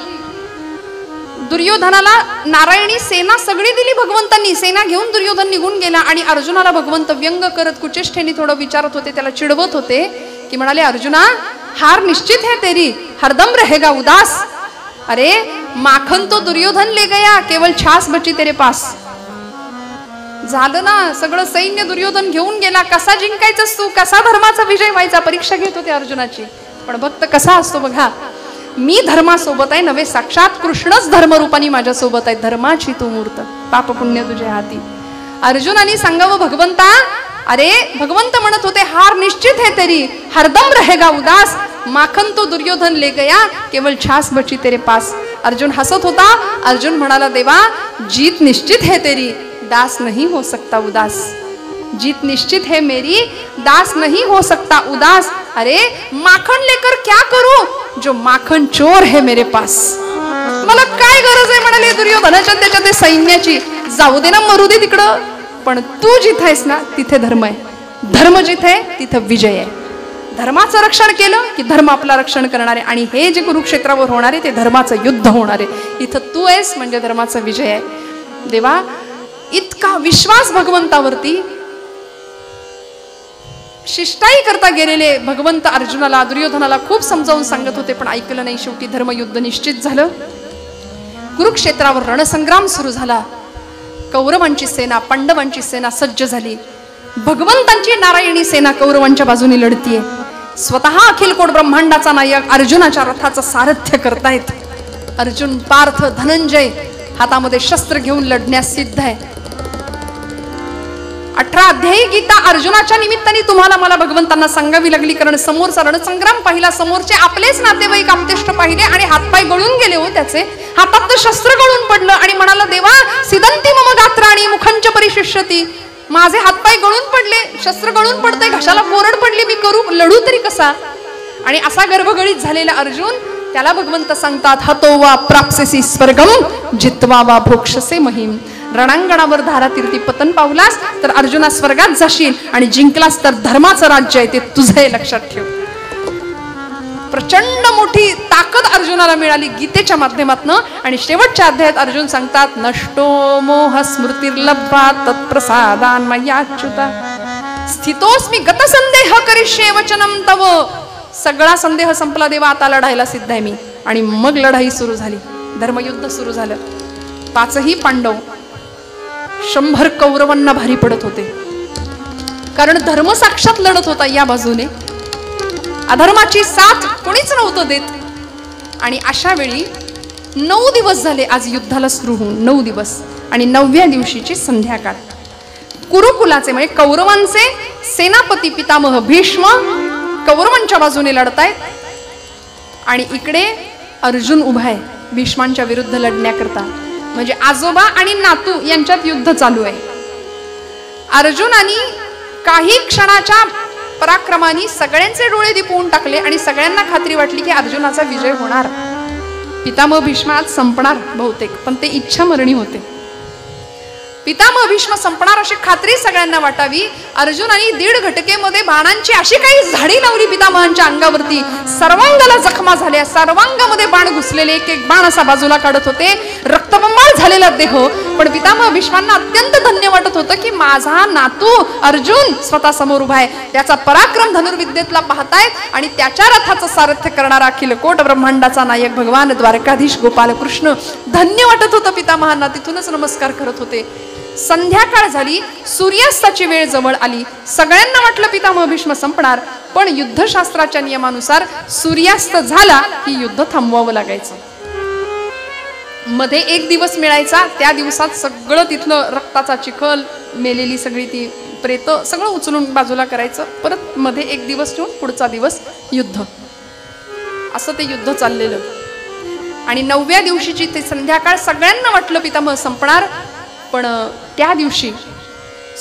दुर्योधनाला नारायणी सेना सगळी दिली भगवंतांनी. सेना घेऊन दुर्योधन निघून गेला आणि अर्जुनाला भगवंत व्यंग करत कुचेष्ठेने थोडं विचारत होते, त्याला चिडवत होते की म्हणाले, अर्जुना हार निश्चित है तेरी, हरदम रहेगा उदास. अरे माखन तो दुर्योधन ले गया, केवल छास बची तेरे पास. झालं ना, सगळं सैन्य दुर्योधन घेऊन गेला. कसा जिंकायचास तू, कसा धर्माचा विजय व्हायचा, परीक्षा घेत होते अर्जुनाची. पण भक्त कसा असतो बघा, मी धर्मासोबत आहे नव्हे, साक्षात कृष्णच धर्मरूपाने माझ्या सोबत आहे. धर्माची तू मूर्त, पाप पुण्य तुझ्या हाती. अर्जुनाने सांगावं भगवंता, अरे भगवंत म्हणत होते हार निश्चित है तेरी, हरदम रहेगा उदास. माखन तो दुर्योधन ले गया, केवल छास बची तेरे पास. अर्जुन हसत होता. अर्जुन म्हणाला, देवा जीत निश्चित है तेरी, दास नहीं हो सकता उदास. जीत निश्चित है मेरी, दास नहीं हो सकता उदास. अरे माखन लेकर क्या करूं, जो माखन चोर है मेरे पास. मला काय गरज आहे म्हणाले दुर्योधनाच्या त्याच्या ते सैन्याची. जाऊ दे ना, मरू दे तिकडं, पण तू जिथे आहेस ना तिथे धर्म आहे. धर्म जिथे आहे तिथे विजय आहे. धर्माचं रक्षण केलं की धर्म आपला रक्षण करणार आहे. आणि हे जे कुरुक्षेत्रावर होणार आहे ते धर्माचं युद्ध होणार आहे. इथं तू आहेस म्हणजे धर्माचा विजय आहे. देवा इतका विश्वास भगवंतावरती शिष्टाई करता गेलेले भगवंत अर्जुनाला, दुर्योधनाला खूप समजावून सांगत होते पण ऐकलं नाही. शेवटी धर्मयुद्ध निश्चित झालं. कुरुक्षेत्रावर रणसंग्राम सुरू झाला. कौरवांची सेना, पांडवांची सेना सज्ज झाली. भगवंतांची नारायणी सेना कौरवांच्या बाजूने लढतीये. स्वतः अखिल कोट ब्रह्मांडाचा नायक अर्जुनाच्या रथाचं सारथ्य करतायत. अर्जुन, पार्थ, धनंजय हातामध्ये शस्त्र घेऊन लढण्यास सिद्ध आहे. 18 अध्यायी गीता अर्जुनाच्या निमित्ताने तुम्हाला मला भगवंतांना सांगावी लागली, कारण समोरचा रणसंग्राम पाहिला, समोरचे आपलेच नातेवाईक आप्तेष्ट पाहिले आणि हातपाय गळून गेले हो त्याचे. हातात शस्त्र गळून पडलं आणि म्हणाला, देवा सिदंती मम गात्राणी मुखंच परिशिष्यती. माझे हातपाय गळून पडले, शस्त्र गळून पडतंय, घशाला कोरड पडली, मी करू लढू तरी कसा. आणि असा गर्भगळीत झालेला अर्जुन, त्याला भगवंत सांगतात, हतो वा प्राप्सेसी स्वर्गम जित्वा वा भोक्षसे महिम. रणांगणावर धारातीर्थी पतन पावलास तर अर्जुना स्वर्गात जाशील आणि जिंकलास तर धर्माचं राज्य आहे ते तुझं लक्षात ठेव. प्रचंड मोठी ताकद अर्जुनाला मिळाली गीतेच्या माध्यमातून. आणि शेवटच्या अध्यायात अर्जुन सांगतात, नष्टो मोह स्मृतिर्लब्ध्वा तत्प्रसादान मय्याच्युता स्थितोस्मि गतसंदेह करिष्ये वचनम तव. सगळा संदेह संपला देवा, आता लढायला सिद्ध आहे मी. आणि मग लढाई सुरू झाली, धर्मयुद्ध सुरू झालं. 5ही पांडव 100 कौरवांना भारी पडत होते, कारण धर्म साक्षात लढत होता या बाजूने. अधर्माची साथ कोणीच नव्हतं देत. आणि अशा वेळी 9 दिवस झाले आज युद्धाला सुरू होऊन, 9 दिवस. आणि 9व्या दिवशीची संध्याकाळ. कुरुकुलाचे म्हणजे कौरवांचे सेनापती पितामह भीष्म कौरवांच्या बाजूने लढतायत आणि इकडे अर्जुन उभा आहे भीष्मांच्या विरुद्ध लढण्याकरता. म्हणजे आजोबा आणि नातू यांच्यात युद्ध चालू आहे. अर्जुनाने काही क्षणाच्या पराक्रमाने सगळ्यांचे डोळे दिपवून टाकले आणि सगळ्यांना खात्री वाटली की अर्जुनाचा विजय होणार. पितामह भीष्म आज संपणार बहुतेक, पण ते इच्छामरणी होते. पितामह भीष्म संपणार अशी खात्री सगळ्यांना वाटावी. अर्जुनाने 1.5 घटकेमध्ये बाणांची अशी काही झाडी लावली पितामहांच्या अंगावरती. सर्वांगाला जखमा झाल्या, सर्वांगामध्ये बाण घुसलेले, एक एक बाण असा बाजूला काढत होते. रक्तबंबाळ झालेला देह पण पितामह भीष्मांना अत्यंत धन्य वाटत होतं की माझा नातू अर्जुन स्वतः समोर उभा आहे, त्याचा पराक्रम धनुर्विद्येतला पाहतायत आणि त्याच्या रथाचं सारथ्य करणारा अखिल कोट ब्रह्मांडाचा नायक भगवान द्वारकाधीश गोपाल कृष्ण धन्य वाटत होतं पितामहांना. तिथूनच नमस्कार करत होते. संध्याकाळ झाली, सूर्यास्ताची वेळ जवळ आली. सगळ्यांना वाटलं पितामह भीष्म संपणार, पण युद्धशास्त्राच्या नियमानुसार सूर्यास्त झाला की युद्ध थांबवावं लागायचं. मध्ये एक दिवस मिळायचा, त्या दिवसात सगळं तिथलं रक्ताचा चिखल, मेलेली सगळी ती प्रेत सगळं उचलून बाजूला करायचं, परत मध्ये एक दिवस ठेवून पुढचा दिवस युद्ध. असं ते युद्ध चाललेलं. आणि 9व्या दिवशीची ते संध्याकाळ सगळ्यांना वाटलं पितामह संपणार, पण त्या दिवशी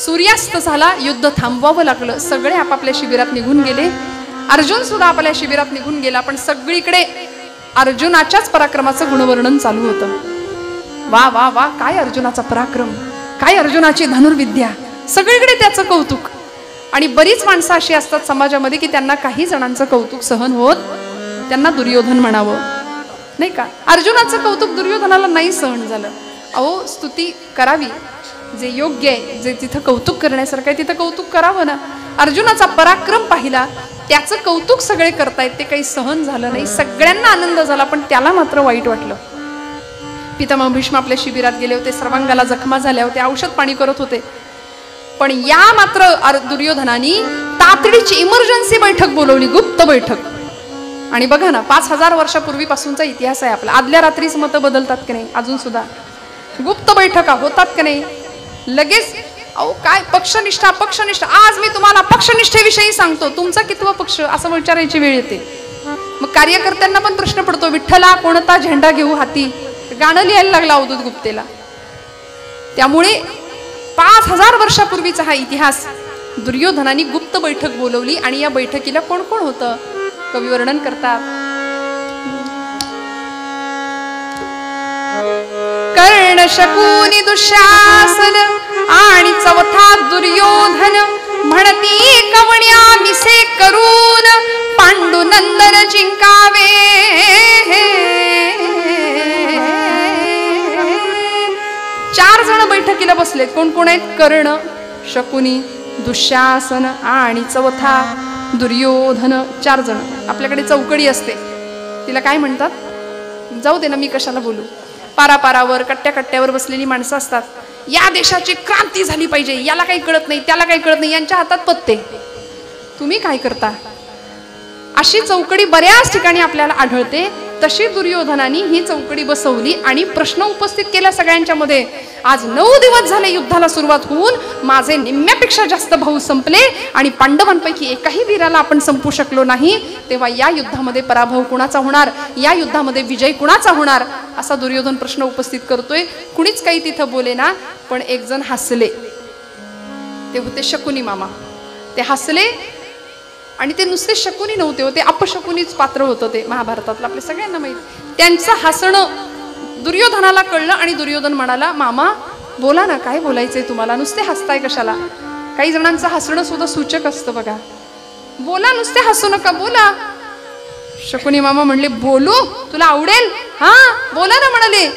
सूर्यास्त झाला, युद्ध थांबवावं लागलं. सगळे आपापल्या शिबिरात निघून गेले. अर्जुन सुद्धा आपल्या शिबिरात निघून गेला. पण सगळीकडे अर्जुनाच्याच पराक्रमाचं गुणवर्णन चालू होतं. वा वा वा, काय अर्जुनाचा पराक्रम, काय अर्जुनाची धनुर्विद्या, सगळीकडे त्याचं कौतुक. आणि बरीच माणसं अशी असतात समाजामध्ये की त्यांना काही जणांचं कौतुक सहन होत, त्यांना दुर्योधन म्हणावं, नाही का. अर्जुनाचं कौतुक दुर्योधनाला नाही सहन झालं. अहो, स्तुती करावी, जे योग्य आहे, जे तिथं कौतुक करण्यासारखं आहे तिथं कौतुक करावं ना. अर्जुनाचा पराक्रम पाहिला, त्याचं कौतुक सगळे करतायत, ते काही सहन झालं नाही. सगळ्यांना आनंद झाला, पण त्याला मात्र वाईट वाटलं. पितामह भीष्म आपल्या शिबिरात गेले होते, सर्वांगाला जखमा झाल्या होत्या, औषध पाणी करत होते. पण या मात्र दुर्योधनाने तातडीची इमर्जन्सी बैठक बोलवली, गुप्त बैठक. आणि बघा ना, 5000 वर्षापूर्वीपासूनचा इतिहास आहे आपला. आदल्या रात्रीच मतं बदलतात की नाही, अजून सुद्धा गुप्त बैठका होतात की नाही लगेच. अहो काय पक्षनिष्ठा, पक्षनिष्ठा, आज मी तुम्हाला पक्षनिष्ठेविषयी सांगतो, तुमचा कितवा पक्ष असं विचारायची वेळ येते. मग कार्यकर्त्यांना पण प्रश्न पडतो, विठ्ठला कोणता झेंडा घेऊ हाती, गाणं लिहायला लागला अवधूत गुप्तेला. त्यामुळे 5000 वर्षापूर्वीचा हा इतिहास. दुर्योधनाने गुप्त बैठक बोलवली आणि या बैठकीला कोण कोण होतं कवी वर्णन करतात. कर्ण, शकुनी, दुःशासन आणि चौथा दुर्योधन, म्हणती कवण्या मिसे करून पांडुनंदन जिंकावे. चार जण बैठकीला बसलेत. कोण कोण आहेत? कर्ण, शकुनी, दुःशासन आणि चौथा दुर्योधन. 4 जण. आपल्याकडे चौकडी असते, तिला काय म्हणतात जाऊ दे ना, मी कशाला बोलू. पारापारावर कट्ट्या कट्ट्यावर बसलेली माणसं असतात. या देशाची क्रांती झाली पाहिजे, याला काही कळत नाही, त्याला काही कळत नाही, यांच्या हातात पत्ते, तुम्ही काय करता. अशी चौकडी बऱ्याच ठिकाणी आपल्याला आढळते. तशी दुर्योधनाने ही चौकडी बसवली आणि प्रश्न उपस्थित केला सगळ्यांच्या मध्ये. आज 9 दिवस झाले युद्धाला सुरुवात होऊन, माझे निम्म्यापेक्षा जास्त भाऊ संपले आणि पांडवांपैकी एकाही वीराला आपण संपू शकलो नाही. तेव्हा या युद्धामध्ये पराभव कुणाचा होणार, या युद्धामध्ये विजय कुणाचा होणार, असा दुर्योधन प्रश्न उपस्थित करतोय. कुणीच काही तिथं बोले ना, पण एक जण हसले. ते होते शकुनी मामा. ते हसले आणि ते नुसते शकुनी नव्हते, होते अपशकुनीच पात्र होतं ते महाभारतातलं, आपल्या सगळ्यांना माहिती. त्यांचं हसणं दुर्योधनाला कळलं आणि दुर्योधन म्हणाला, मामा बोला ना, काय बोलायचंय तुम्हाला, नुसते हसताय कशाला. काही जणांचं हसणं सुद्धा सूचक असतं बघा. बोला, नुसते हसू नका, बोला. शकुनी मामा म्हणले, बोलू, तुला आवडेल, हा बोला ना म्हणाले.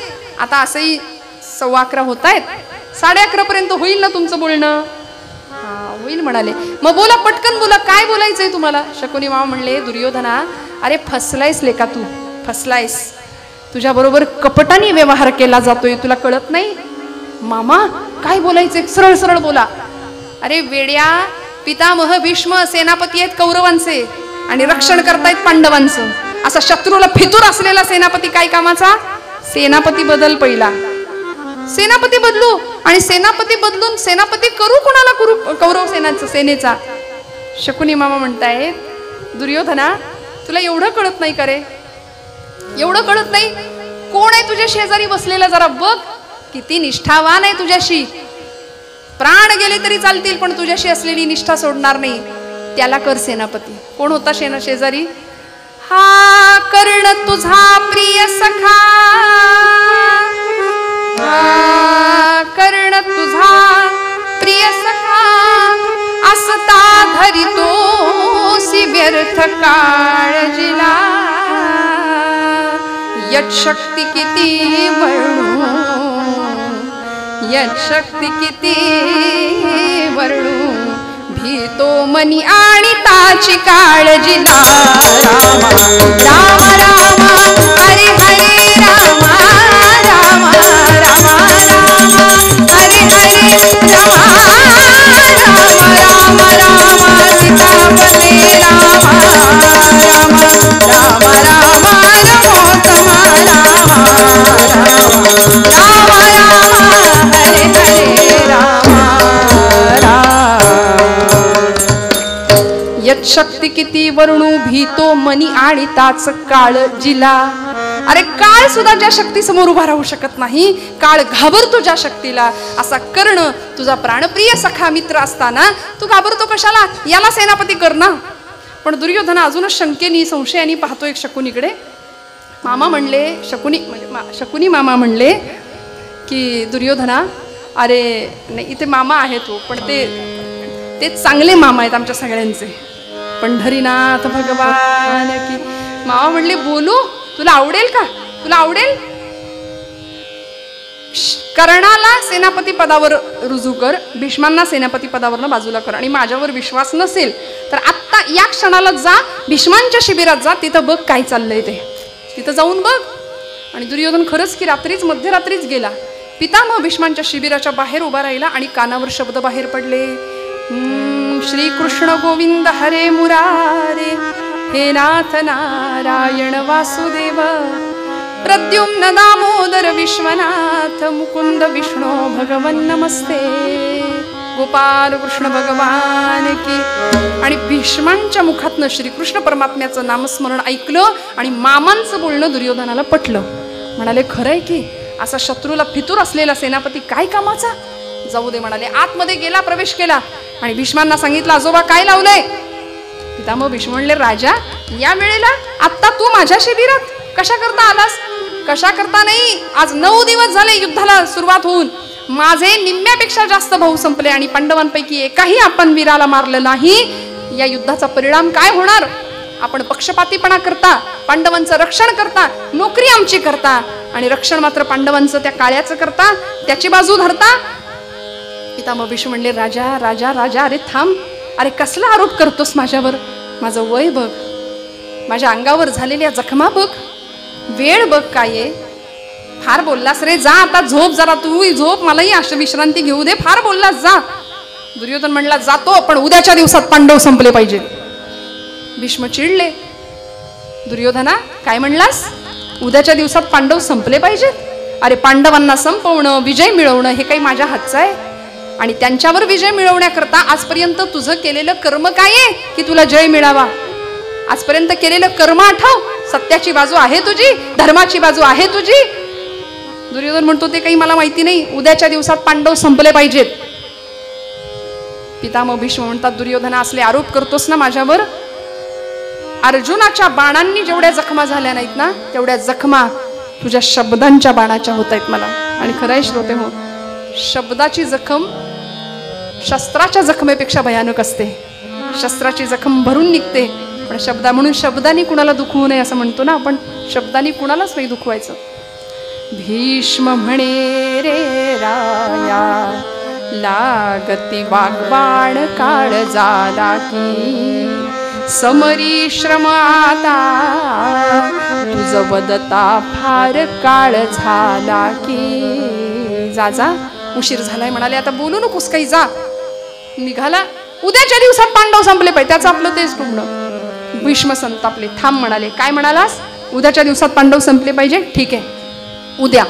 आता असंही 11:15 होत आहेत, 11:30 पर्यंत होईल ना तुमचं बोलणं. हा होईल म्हणाले. मग बोला, पटकन बोला, काय बोलायचंय तुम्हाला. शकुनी मामा म्हणले, दुर्योधना अरे फसलायस लेका, तू फसलायस, तुझ्या बरोबर कपटाने व्यवहार केला जातोय, तुला कळत नाही. मामा काय बोलायचंय, सरळ सरळ बोला. अरे वेड्या, पितामह भीष्म सेनापती आहेत कौरवांचे आणि रक्षण करतायत पांडवांचं. असा शत्रूला फितूर असलेला सेनापती काय कामाचा. सेनापती बदल पहिला, सेनापती बदलू आणि सेनापती बदलून सेनापती करू कोणाला, करू कौरव सेनेचा. शकुनी मामा म्हणतायत, दुर्योधना तुला एवढं कळत नाही का रे, एवढं कळत नाही. कोण आहे तुझ्या शेजारी बसलेला, जरा बघ, किती निष्ठावान आहे तुझ्याशी. प्राण गेले तरी चालतील पण तुझ्याशी असलेली निष्ठा सोडणार नाही, त्याला कर सेनापती. कोण होता शेजारी. हा कर्ण तुझा प्रिय सखा, हा कर्ण तुझा प्रिय सखा, असता धरितोसी व्यर्थ काळजीला. यत शक्ती किती वर्णू, यशक्ती किती वर्णू भीतो मनी आणि ताची काळजीला. राम राम राम हरे हरे राम राम राम राम हरे हरे राम राम राम राम सीतापते राम राम राम राम नमोत्तम राम राम हरे हरे राम राम. यशक्ती किती वर्णू भीतो मनी आणि ताच काळजीला. अरे काळ सुद्धा ज्या शक्ती समोर उभा राहू शकत नाही, काळ घाबरतो ज्या शक्तीला, असा कर्ण तुझा प्राणप्रिय सखा मित्र असताना तू घाबरतो कशाला? याला सेनापती कर ना. पण दुर्योधन अजूनच शंकेनी संशयानी पाहतो एक शकुनीकडे. मामा म्हणले, शकुनी मामा म्हणले की दुर्योधना, अरे नाही इथे मामा आहे तो, पण ते चांगले मामा आहेत आमच्या सगळ्यांचे, पंढरीनाथ भगवान की. मामा म्हणले बोलू, तुला आवडेल का? तुला आवडेल? कर्णाला सेनापती पदावर रुजू कर, भीष्मांना सेनापती पदावर बाजूला कर, आणि माझ्यावर विश्वास नसेल तर आत्ता या क्षणाला जा, भीष्मांच्या शिबिरात जा, तिथं बघ काय चाललंय ते, तिथं जाऊन बघ. आणि दुर्योधन खरंच की रात्रीच मध्यरात्रीच गेला. पितामह भीष्मांच्या शिबिराच्या बाहेर उभा राहिला आणि कानावर शब्द बाहेर पडले, श्री कृष्ण गोविंद हरे मुरारे, हे नाथ नारायण वासुदेव, प्रद्युम्न दामोदर विश्वनाथ, मुकुंद विष्णू भगवन नमस्ते, गोपाल कृष्ण भगवान की. आणि भीष्मांच्या मुखातनं श्रीकृष्ण परमात्म्याचं नामस्मरण ऐकलं आणि मामांचं बोलणं दुर्योधनाला पटलं. म्हणाले खरंय की असा शत्रूला फितूर असलेला सेनापती काय कामाचा? जाऊ दे म्हणाले. आतमध्ये गेला, प्रवेश केला आणि भीष्मांना सांगितलं, आजोबा काय लावलंय? पितामह भीष्म म्हणले, राजा या वेळेला आत्ता तू माझ्या शिबिरात कशा करता आलास? कशा करता नाही, आज 9 दिवस झाले युद्धाला सुरुवात होऊन, माझे निम्म्यापेक्षा जास्त भाऊ संपले आणि पांडवांपैकी एकाही आपण वीराला मारलं नाही. या युद्धाचा परिणाम काय होणार? आपण पक्षपातीपणा करता, पांडवांचं रक्षण करता, नोकरी आमची करता आणि रक्षण मात्र पांडवांचं त्या काळ्याचं करता, त्याची बाजू धरता. पितामह भीष्म म्हणले, राजा राजा राजा, अरे थांब, अरे कसला आरोप करतोस माझ्यावर? माझं वय बघ, माझ्या अंगावर झालेल्या जखमा बघ, वेळ बघ काय आहे. फार बोललास रे, जा आता झोप, जरा तू झोप, मलाही अशी विश्रांती घेऊ दे, फार बोललास, जा. दुर्योधन म्हणला, जातो पण उद्याच्या दिवसात पांडव संपले पाहिजे. भीष्म चिडले, दुर्योधना काय म्हणलास? उद्याच्या दिवसात पांडव संपले पाहिजेत? अरे पांडवांना संपवणं, विजय मिळवणं हे काही माझ्या हातचं आहे? आणि त्यांच्यावर विजय मिळवण्याकरता आजपर्यंत तुझं केलेलं कर्म काय आहे की तुला जय मिळावा? आजपर्यंत केलेलं कर्म आठव. सत्याची बाजू आहे तुझी, धर्माची बाजू आहे तुझी. दुर्योधन म्हणतो, ते काही मला माहिती नाही, उद्याच्या दिवसात पांडव संपले पाहिजेत. पितामह भीष्म म्हणतात, दुर्योधना असले आरोप करतोस ना माझ्यावर, अर्जुनाच्या बाणांनी जेवढ्या जखमा झाल्या नाहीत ना, तेवढ्या जखमा तुझ्या शब्दांच्या बाणाच्या होत आहेत मला. आणि खरंय श्रोते हो, शब्दाची जखम शस्त्राच्या जखमेपेक्षा भयानक असते. शस्त्राची जखम भरून निघते, पण म्हणून शब्दांनी कुणाला दुखवू नये असं म्हणतो ना आपण, शब्दांनी कुणालाच नाही दुखवायचं. भीष्म म्हणे रे राया, लागती वाग्बाण काळ झाला की, समरी श्रम आता तुझ वदता फार काळ झाला की. जा जा, उशीर झालाय म्हणाले, आता बोलू नकोस काही, जा. निघाला. उद्याच्या दिवसात पांडव संपले पाहिजे, त्याचं आपलं तेच टुमणं. भीष्म संतापले. थांब म्हणाले. काय म्हणालास? उद्याच्या दिवसात पांडव संपले पाहिजे, ठीक आहे, उद्या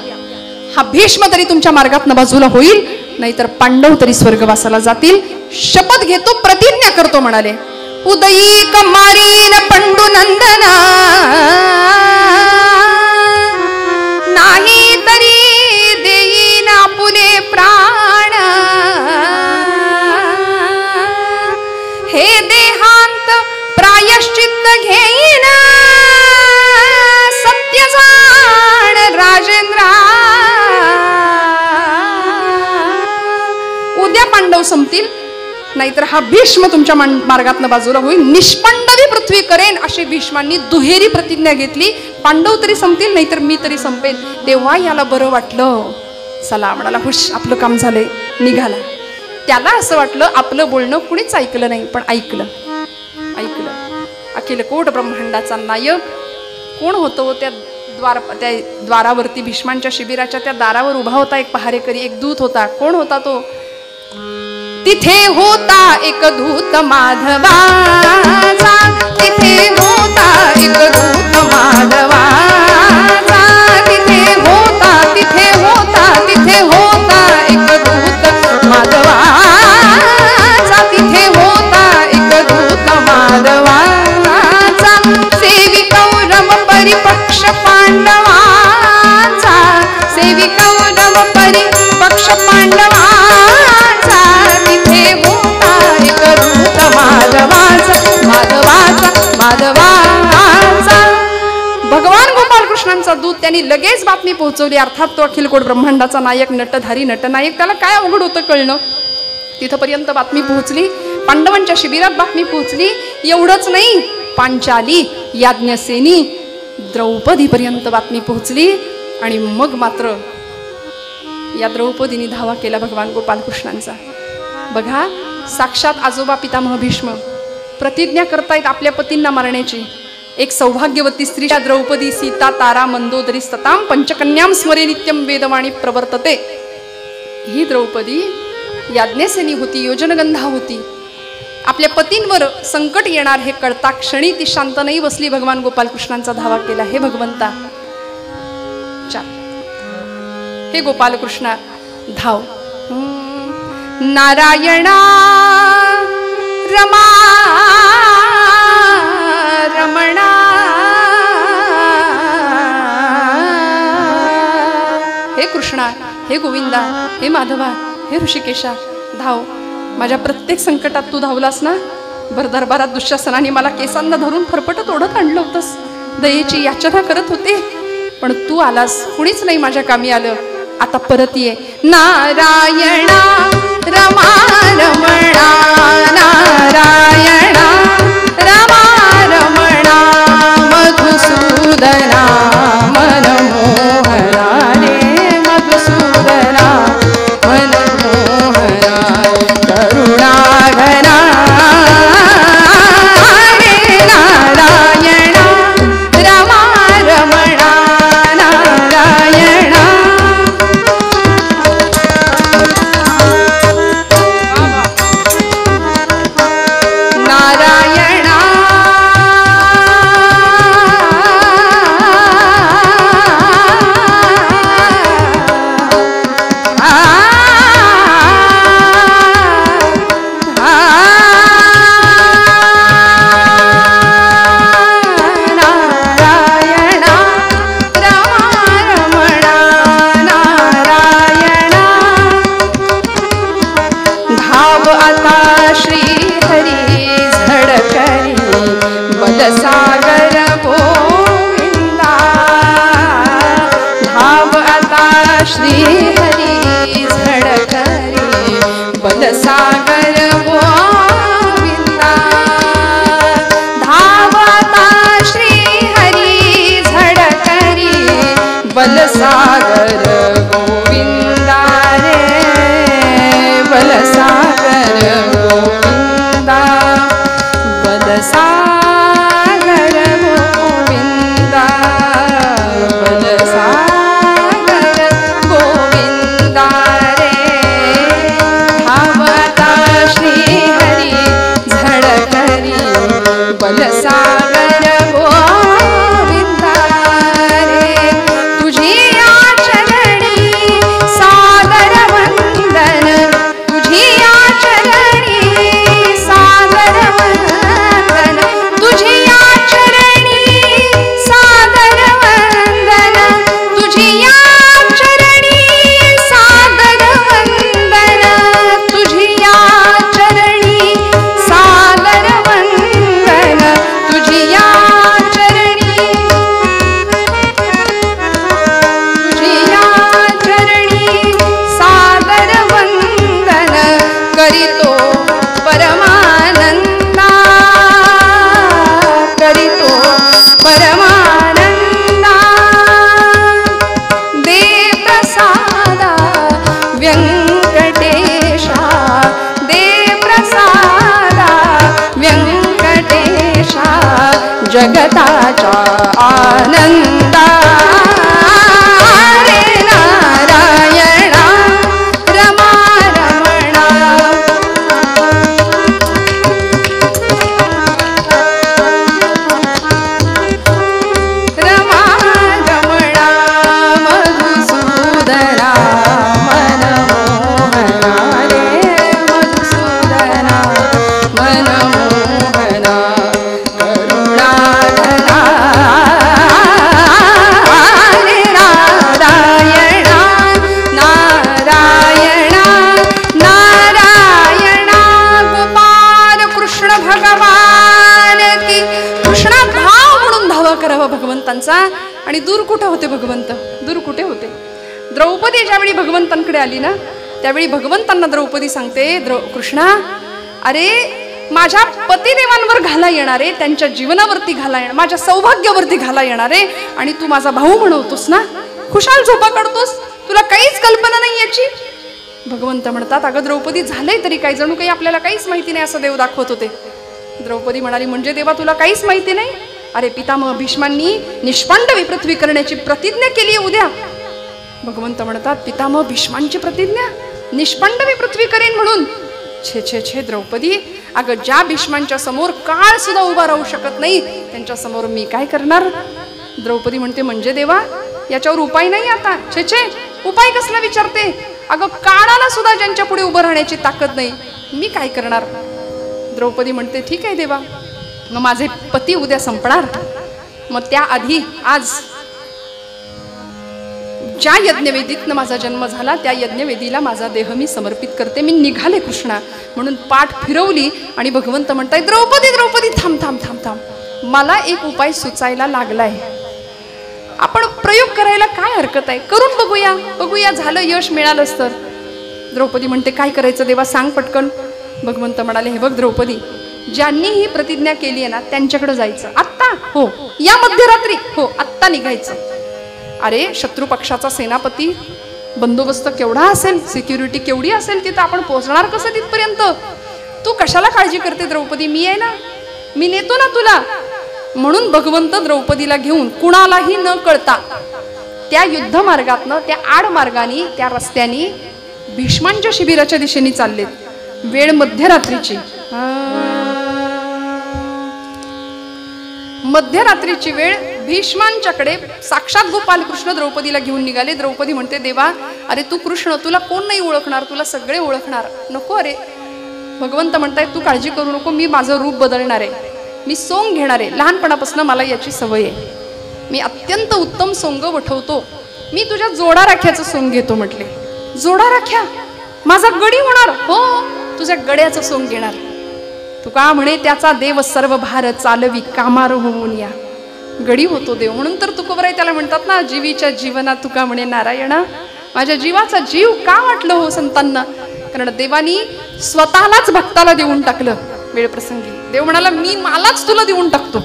हा भीष्म तरी तुमच्या मार्गातनं बाजूला होईल, नाहीतर पांडव तरी स्वर्गवासाला जातील. शपथ घेतो, प्रतिज्ञा करतो म्हणाले. उदयी कमारीन पंडू नंदना, नाही तरी देईन आपुले प्राण, हे देहांत प्रायश्चित्त घेईन, सत्य जाण राजेंद्रा. उद्या पांडव संपतील, नाहीतर हा भीष्म तुमच्या मार्गातनं बाजूला होईल, निष्पंडवी पृथ्वी करेन, अशी भीष्मांनी दुहेरी प्रतिज्ञा घेतली. पांडव तरी संपतील, नाहीतर मी तरी संपेन. तेव्हा याला बरं वाटलं. चला म्हणाला, हुश आपलं काम झालंय, निघाला. त्याला असं वाटलं आपलं बोलणं कुणीच ऐकलं नाही, पण ऐकलं. अखिल कोट ब्रह्मांडाचा नायक कोण होतो? त्या द्वारावरती, भीष्मांच्या शिबिराच्या त्या दारावर उभा होता एक पहारेकरी, एक दूत होता. कोण होता तो? तिथे होता एक दूत माधवाचा, तिथे होता एक दूत माधवाचा, तिथे होता एक दूत माधवाचा, तिथे होता एक दूत माधवाचा. सेवी कौरव परिपक्ष पांडवाचा, सेवी कौरव परिपक्ष पांडवाचा, तिथे होता एक दूत माधवाचा, माधवाचा. भगवान गोपाल कृष्णांचा दूत त्यांनी लगेच बातमी पोहोचवली. अर्थात तो अखिलकोट ब्रह्मांडाचा नायक, नटधारी नटनायक, त्याला काय अवघड होतं कळणं. तिथपर्यंत बातमी पोहोचली, पांडवांच्या शिबिरात बातमी पोहोचली. एवढंच नाही, पांचाली, याज्ञसेनी, द्रौपदीपर्यंत बातमी पोहोचली. आणि मग मात्र या द्रौपदीने धावा केला भगवान गोपाल कृष्णांचा. बघा, साक्षात आजोबा पितामह भीष्म प्रतिज्ञा करतायत आपल्या पतींना मारण्याची. एक सौभाग्यवती स्त्री द्रौपदी सीता तारा मंदोदरी सताम पंचकन्याम स्मरे नित्यम वेदवाणी प्रवर्तते. ही द्रौपदी याज्ञसेनी होती, योजनगंधा होती. आपल्या पतींवर संकट येणार हे कळता क्षणी ती शांत नाही बसली, भगवान गोपाल कृष्णांचा धावा केला. हे भगवंता, हे गोपाल कृष्णा धाव. नारायणा रमा रमणा, हे कृष्णा, हे गोविंदा, हे माधवा, हे ऋषिकेशा, धाव. माझ्या प्रत्येक संकटात तू धावलास ना. भर दरबारात दुःशासनाने मला केसांना धरून फरफटत ओढत आणलं होतंस, दयेची याचना करत होते, पण तू आलास, कुणीच नाही माझ्या कामी आलं. आता परत ये. नारायणा रमा रमणा, नारायणा रमा रमणा, मधुसूदना मनमोहना रे, मधुसूदना मनमोहना, करुणाघना रे, नारायणा रमा रमणा, नारायणा. सागर गोविंदा, धाव आता श्री हरी झडकरी, बलसागर गोविंदा, धाव आता श्री हरी झडकरी, बलसागर गोविंदा रे, बलसागर गोविंदा, बलसागर गोविंदा, बलसागर गोविंदा रे, धावता श्री नारायणाचा आनंदा रे नारायणा रमा रमणा रमा रमणा मधुसूदना मनमोहना रे मधुसूदना मनमोहना करुणाधना रे नारायणा नारायणा नारायणा गोपाल कृष्ण भगवान की कृष्णा धाव म्हणून धावा करावा भगवंतांचा. आणि दूर कुठे होते भगवंत, दूर कुठे होते. द्रौपदी ज्यावेळी भगवंतांकडे आली ना त्यावेळी भगवंतांना द्रौपदी सांगते, कृष्णा अरे माझ्या पतिदेवांवर घाला येणारे, त्यांच्या जीवनावरती घाला येणार, माझ्या सौभाग्यावरती घाला येणारे आणि तू माझा भाऊ म्हणवतोस ना, खुशाल झोपा काढतोस, तुला काहीच कल्पना नाही याची. भगवंत म्हणतात अगं द्रौपदी झालंय तरी काय, जणू काही आपल्याला काहीच माहिती नाही असं देव दाखवत होते. द्रौपदी म्हणाली म्हणजे देवा तुला काहीच माहिती नाही. अरे पितामह भीष्मांनी निष्पांडवी पृथ्वी करण्याची प्रतिज्ञा केली आहे उद्या. भगवंत म्हणतात पितामह भीष्मांची प्रतिज्ञा, निष्पांडवी पृथ्वी करेन म्हणून. छे छे छे द्रौपदी, अगं ज्या भीष्मांच्या समोर काळ सुद्धा उभा राहू शकत नाही त्यांच्या समोर मी काय करणार. द्रौपदी म्हणते म्हणजे देवा याच्यावर उपाय नाही आता. छे छे उपाय कसला विचारते, अगं काळाला सुद्धा ज्यांच्या पुढे उभं राहण्याची ताकद नाही मी काय करणार. द्रौपदी म्हणते ठीक आहे देवा, मग माझे पती उद्या संपणार, मग त्याआधी आज ज्या यज्ञवेदीतनं माझा जन्म झाला त्या यज्ञवेदीला माझा देह मी समर्पित करते, मी निघाले कृष्णा. म्हणून पाठ फिरवली आणि भगवंत म्हणताय द्रौपदी द्रौपदी थांब थांब थांब थांब, मला एक उपाय सुचायला लागलाय, आपण प्रयोग करायला काय हरकत आहे, करून बघूया, बघूया झालं यश मिळालंच तर. द्रौपदी म्हणते काय करायचं देवा सांग पटकन. भगवंत म्हणाले हे बघ द्रौपदी, ज्यांनी ही प्रतिज्ञा केली आहे ना त्यांच्याकडे जायचं आत्ता, हो या मध्यरात्री, हो आत्ता निघायचं. अरे शत्रू पक्षाचा सेनापती, बंदोबस्त केवढा असेल, सिक्युरिटी केवढी असेल, तिथं आपण पोहोचणार कसं तिथपर्यंत. तू कशाला काळजी करते द्रौपदी, मी आहे ना, मी नेतो ना तुला. म्हणून भगवंत द्रौपदीला घेऊन कुणालाही न कळता त्या युद्ध मार्गातनं, त्या आड मार्गाने, त्या रस्त्याने भीष्मांच्या शिबिराच्या दिशेने चाललेत. वेळ मध्यरात्रीची, मध्यरात्रीची वेळ. भीष्मांच्याकडे साक्षात गोपाल कृष्ण द्रौपदीला घेऊन निघाले. द्रौपदी म्हणते देवा अरे तू कृष्ण, तुला कोण नाही ओळखणार, तुला सगळे ओळखणार. नको अरे, भगवंत म्हणताय तू काळजी करू नको, मी माझं रूप बदलणार आहे, मी सोंग घेणार आहे, लहानपणापासून मला याची सवय आहे, मी अत्यंत उत्तम सोंग वठवतो, मी तुझ्या जोडा राख्याचं सोंग घेतो. म्हटले जोडा राख्या, माझा गडी होणार, हो तुझ्या गड्याचं सोंग घेणार. तुका म्हणे त्याचा देव सर्व भार चालवी कामार होऊन या. गडी होतो देव, म्हणून तर तुकोबराय त्याला म्हणतात ना, जीवीच्या जीवना तुका म्हणे नारायणा, माझ्या जीवाचा जीव का वाटलं हो संतांना, कारण देवानी स्वतःलाच भक्ताला देऊन टाकलं. वेळ प्रसंगी देव म्हणाला मी मलाच तुला देऊन टाकतो.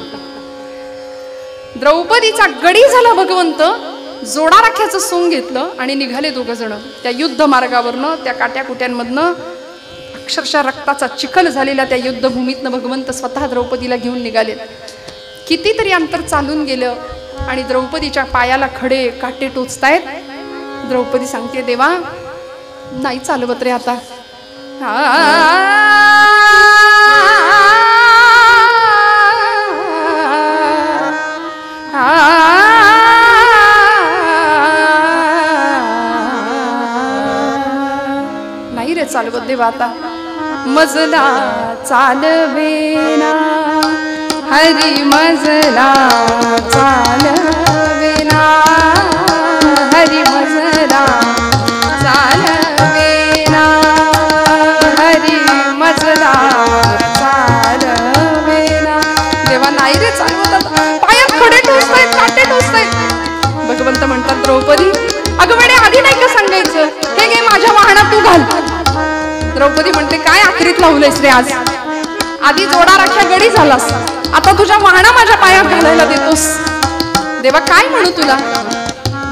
द्रौपदीचा गडी झाला भगवंत, जोडा राख्याचं सोंग घेतलं आणि निघाले दोघ जण त्या युद्ध मार्गावरनं, त्या काट्याकुट्यांमधनं, अक्षरशः रक्ताचा चिखल झालेल्या त्या युद्धभूमीतनं भगवंत स्वतः द्रौपदीला घेऊन निघाले. कितीतरी अंतर चालून गेलं आणि द्रौपदीच्या पायाला खडे काटे टोचतायत. द्रौपदी सांगते देवा नाही चालवत रे आता. नाही रे चालवत देवा आता. मजला चालवेना हरी, मजला चालवेना हरी, मजला चालवेना हरी, मजला चालवेना. देवा नाही रे चालवत, पायात खडे टोचतायत, काटे टोचतायत. भगवंत म्हणतात द्रौपदी अगं वेडे आधी नाही का सांगायचं, हे घे माझ्या वाहनात तू घाल. द्रौपदी म्हणते काय आखरीत लावलंयस रे आज, आधी जोडा राख्या गडी झालास, आता तुझ्या वाहना माझ्या पायात घालायला देतोस. देवा काय म्हणू तुला.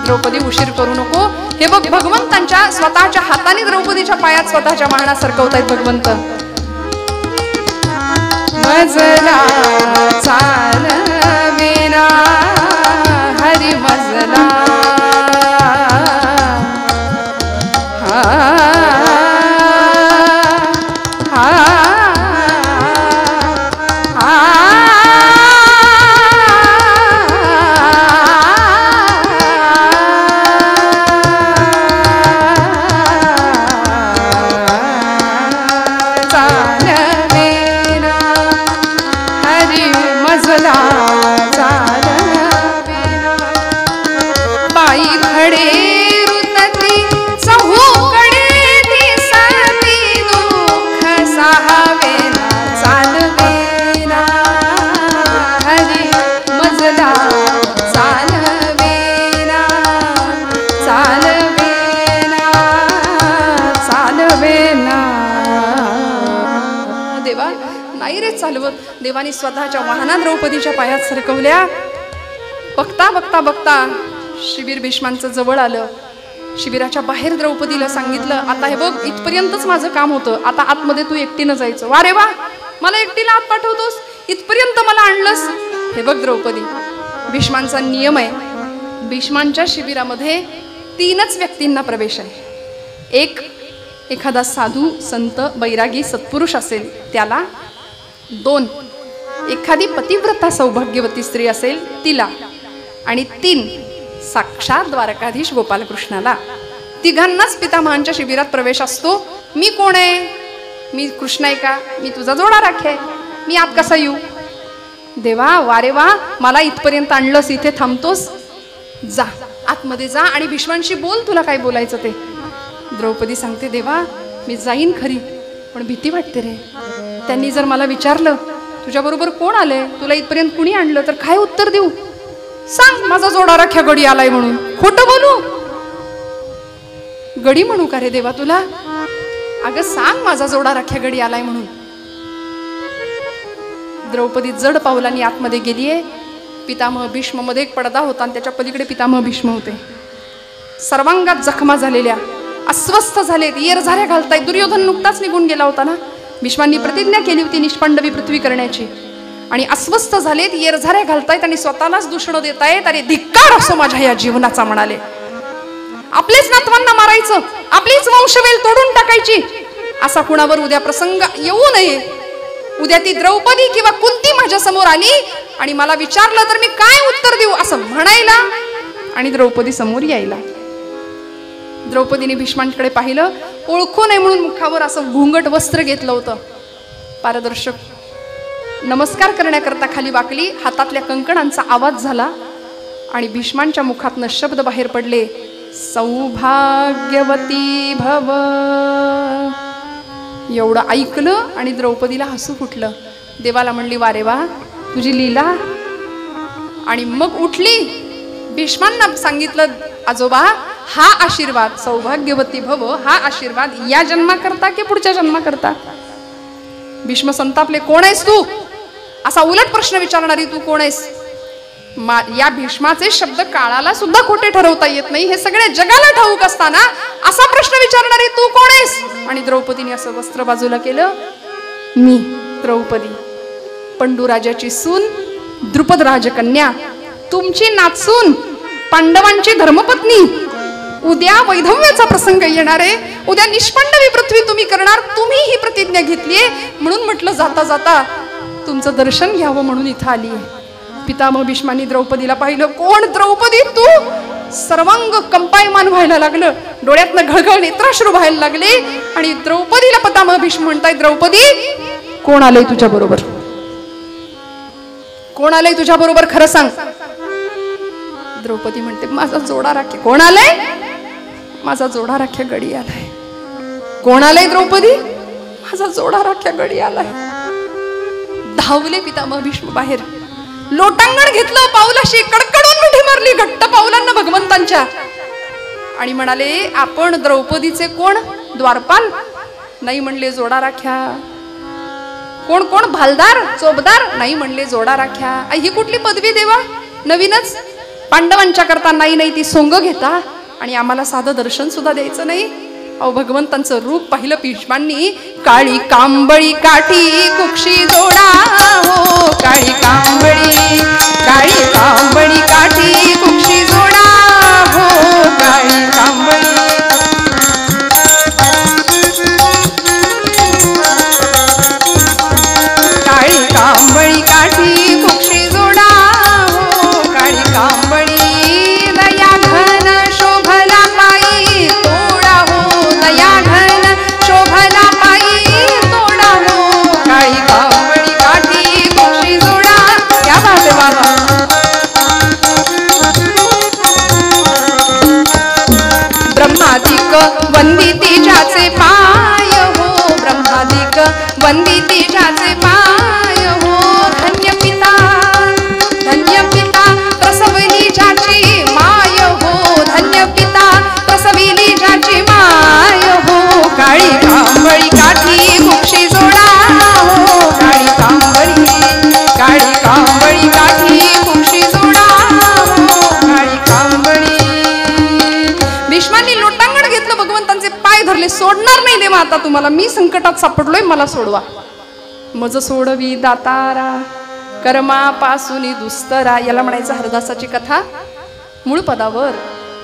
द्रौपदी उशीर करू नको. हे बघ भगवंतांच्या स्वतःच्या हाताने द्रौपदीच्या पायात स्वतःच्या वाहना सरकवतायत भगवंत. मजला चालवेना पाहावेना चालवेना हरी मजला चालवेना चालवेना चालवेना. देवा नाही रे चालवत. देवानी स्वतःच्या वाहनात द्रौपदीच्या पायात सरकवल्या. बघता बघता बघता शिबिर भीष्मांचं जवळ आलं. शिबिराच्या बाहेर द्रौपदीला सांगितलं, आता हे बघ इथपर्यंतच माझं काम होतं, आता आतमध्ये तू एकटीनं जायचं. वा रे वा, मला एकटीला आत पाठवतोस, इथपर्यंत मला आणलंस. हे बघ द्रौपदी, भीष्मांचा नियम आहे, भीष्मांच्या शिबिरामध्ये 3च व्यक्तींना प्रवेश आहे. एक एखादा साधू संत बैरागी सत्पुरुष असेल त्याला. 2 एखादी पतिव्रता सौभाग्यवती स्त्री असेल तिला. आणि 3 साक्षात द्वारकाधीश गोपालकृष्णाला. 3घांनाच पितामहांच्या शिबिरात प्रवेश असतो. मी कोण आहे? मी कृष्ण आहे का? मी तुझा जोडा राख आहे, मी आत कसा येऊ? देवा वारे वा, मला इथपर्यंत आणलंस, इथे थांबतोस, जा आतमध्ये जा आणि भीष्मांशी बोल, तुला काय बोलायचं ते. द्रौपदी सांगते, देवा मी जाईन खरी, पण भीती वाटते रे. त्यांनी जर मला विचारलं तुझ्याबरोबर कोण आलंय, तुला इथपर्यंत कुणी आणलं, तर काय उत्तर देऊ? सांग माझा जोडा राख्या गडी आलाय म्हणून. खोटं बोलू? गडी म्हणू का रे देवा तुला? अगं सांग माझा जोडा राख्या गडी आलाय म्हणून. द्रौपदी जड पावलांनी आतमध्ये गेलीये. पितामह भीष्म मध्ये एक पडदा होता आणि त्याच्या पलीकडे पितामह भीष्म होते. सर्वांगात जखमा झालेल्या, अस्वस्थ झालेत, येरझाऱ्या घालतायत. दुर्योधन नुकताच निघून गेला होता ना. भीष्मांनी प्रतिज्ञा केली होती निष्पांडवी पृथ्वी करण्याची, आणि अस्वस्थ झालेत, येरझाऱ्या घालतायत आणि स्वतःलाच दूषण देतायत. अरे धिक्कार असो माझ्या या जीवनाचा म्हणाले. आपलेच नातवांना मारायचं, आपलीच वंशवेल तोडून टाकायची, असा कुणावर उद्या प्रसंग येऊ नये. उद्या ती द्रौपदी किंवा कुंती माझ्या समोर आली आणि मला विचारलं तर मी काय उत्तर देऊ असं म्हणायला आणि द्रौपदी समोर यायला. द्रौपदीने भीष्मांकडे पाहिलं, ओळखू नये म्हणून मुखावर असं घुंगट वस्त्र घेतलं होतं पारदर्शक. नमस्कार करण्याकरता खाली वाकली. हातातल्या कंकणांचा आवाज झाला आणि भीष्मांच्या मुखातनं शब्द बाहेर पडले, सौभाग्यवती भव. एवढं ऐकलं आणि द्रौपदीला हसू फुटलं. देवाला म्हणली, वारे वा तुझी लीला. आणि मग उठली. भीष्मांना सांगितलं, आजोबा हा आशीर्वाद सौभाग्यवती भव, हा आशीर्वाद या जन्माकरता की पुढच्या जन्माकरता? भीष्म संतापले, कोण आहेस तू? असा उलट प्रश्न विचारणारी तू कोण आहेस? या भीष्माचे शब्द काळाला सुद्धा खोटे ठरवता येत नाही, हे सगळे जगाला ठाऊक असताना असा प्रश्न विचारणारी तू कोण आहेस? आणि द्रौपदीने असं वस्त्र बाजूला केलं, मी द्रौपदी, पंडूराजाची सून, द्रुपद राजकन्या, तुमची नातसून, पांडवांची धर्मपत्नी. उद्या वैधव्याचा प्रसंग येणार आहे, उद्या निष्पांडवी पृथ्वी तुम्ही करणार, तुम्ही ही प्रतिज्ञा घेतलीये. म्हणून म्हटलं जाता जाता तुमचं दर्शन घ्यावं म्हणून इथं आली आहे. पितामह भीष्मांनी द्रौपदीला पाहिलं, कोण द्रौपदी तू? सर्वांग कंपायमान व्हायला लागलं, डोळ्यातनं घळघळ नेत्राश्रू व्हायला लागले. आणि द्रौपदीला पितामह भीष्म म्हणताय, द्रौपदी कोण आलंय तुझ्या बरोबर? कोण आलंय तुझ्या बरोबर, खरं सांग. द्रौपदी म्हणते, माझा जोडा राख्या. कोण आलंय? माझा जोडा राख्या गडी आलाय. कोण आलंय द्रौपदी? माझा जोडा राख्या गडी आलाय. धावले पितामह भीष्म बाहेर, लोटांगण घेतलं, पाऊलाशी कडकडून मिठी मारली घट्ट पाऊलांना भगवंतांच्या, आणि म्हणाले, आपण द्रौपदीचे कोण? द्वारपाल? नाही म्हणले, जोडा राख्या. कोण कोण? भालदार, चोपदार? नाही म्हणले, जोडा राख्या. ही कुठली पदवी देवा? नवीनच. पांडवांच्या करता नाही नाही ती सोंग घेता आणि आम्हाला साधं दर्शन सुद्धा द्यायचं नाही. अहो भगवंतांचं रूप पाहिलं भीष्मांनी. काळी कांबळी काठी कुक्षी जोडा हो, काळी कांबळी, काळी कांबळी काठी कुक्षी जोडा हो, काळी कांबळी. काळी कांबळी काठी कुक्षी जोडा हो, काळी कांबळी. दया घन शोभला पायी तोडा हो, दया घन शोभला पायी तोडा हो, काळी कांबळी काठी कुक्षी जोडा. क्या बात है बाबा. वंदिती जाचे पाय हो धन्य पिता प्रसविली जाची माय हो धन्य पिता प्रसविली जाची माय हो काळी कांबळी काठी कुक्षी जोडा हो काळी कांबळी काठी कुक्षी जोडा हो काळी कांबळी. भीष्मांनी लोटांगण घेतलं, भगवंतांचे पाय धरले. सोडणार नाही देवा आता तुम्हाला, मी संकटात सापडलोय, मला सोडवा. मज सोडवी दातारा कर्मापासून दुस्तरा, याला म्हणायचं हरदासाची कथा. मूळ पदावर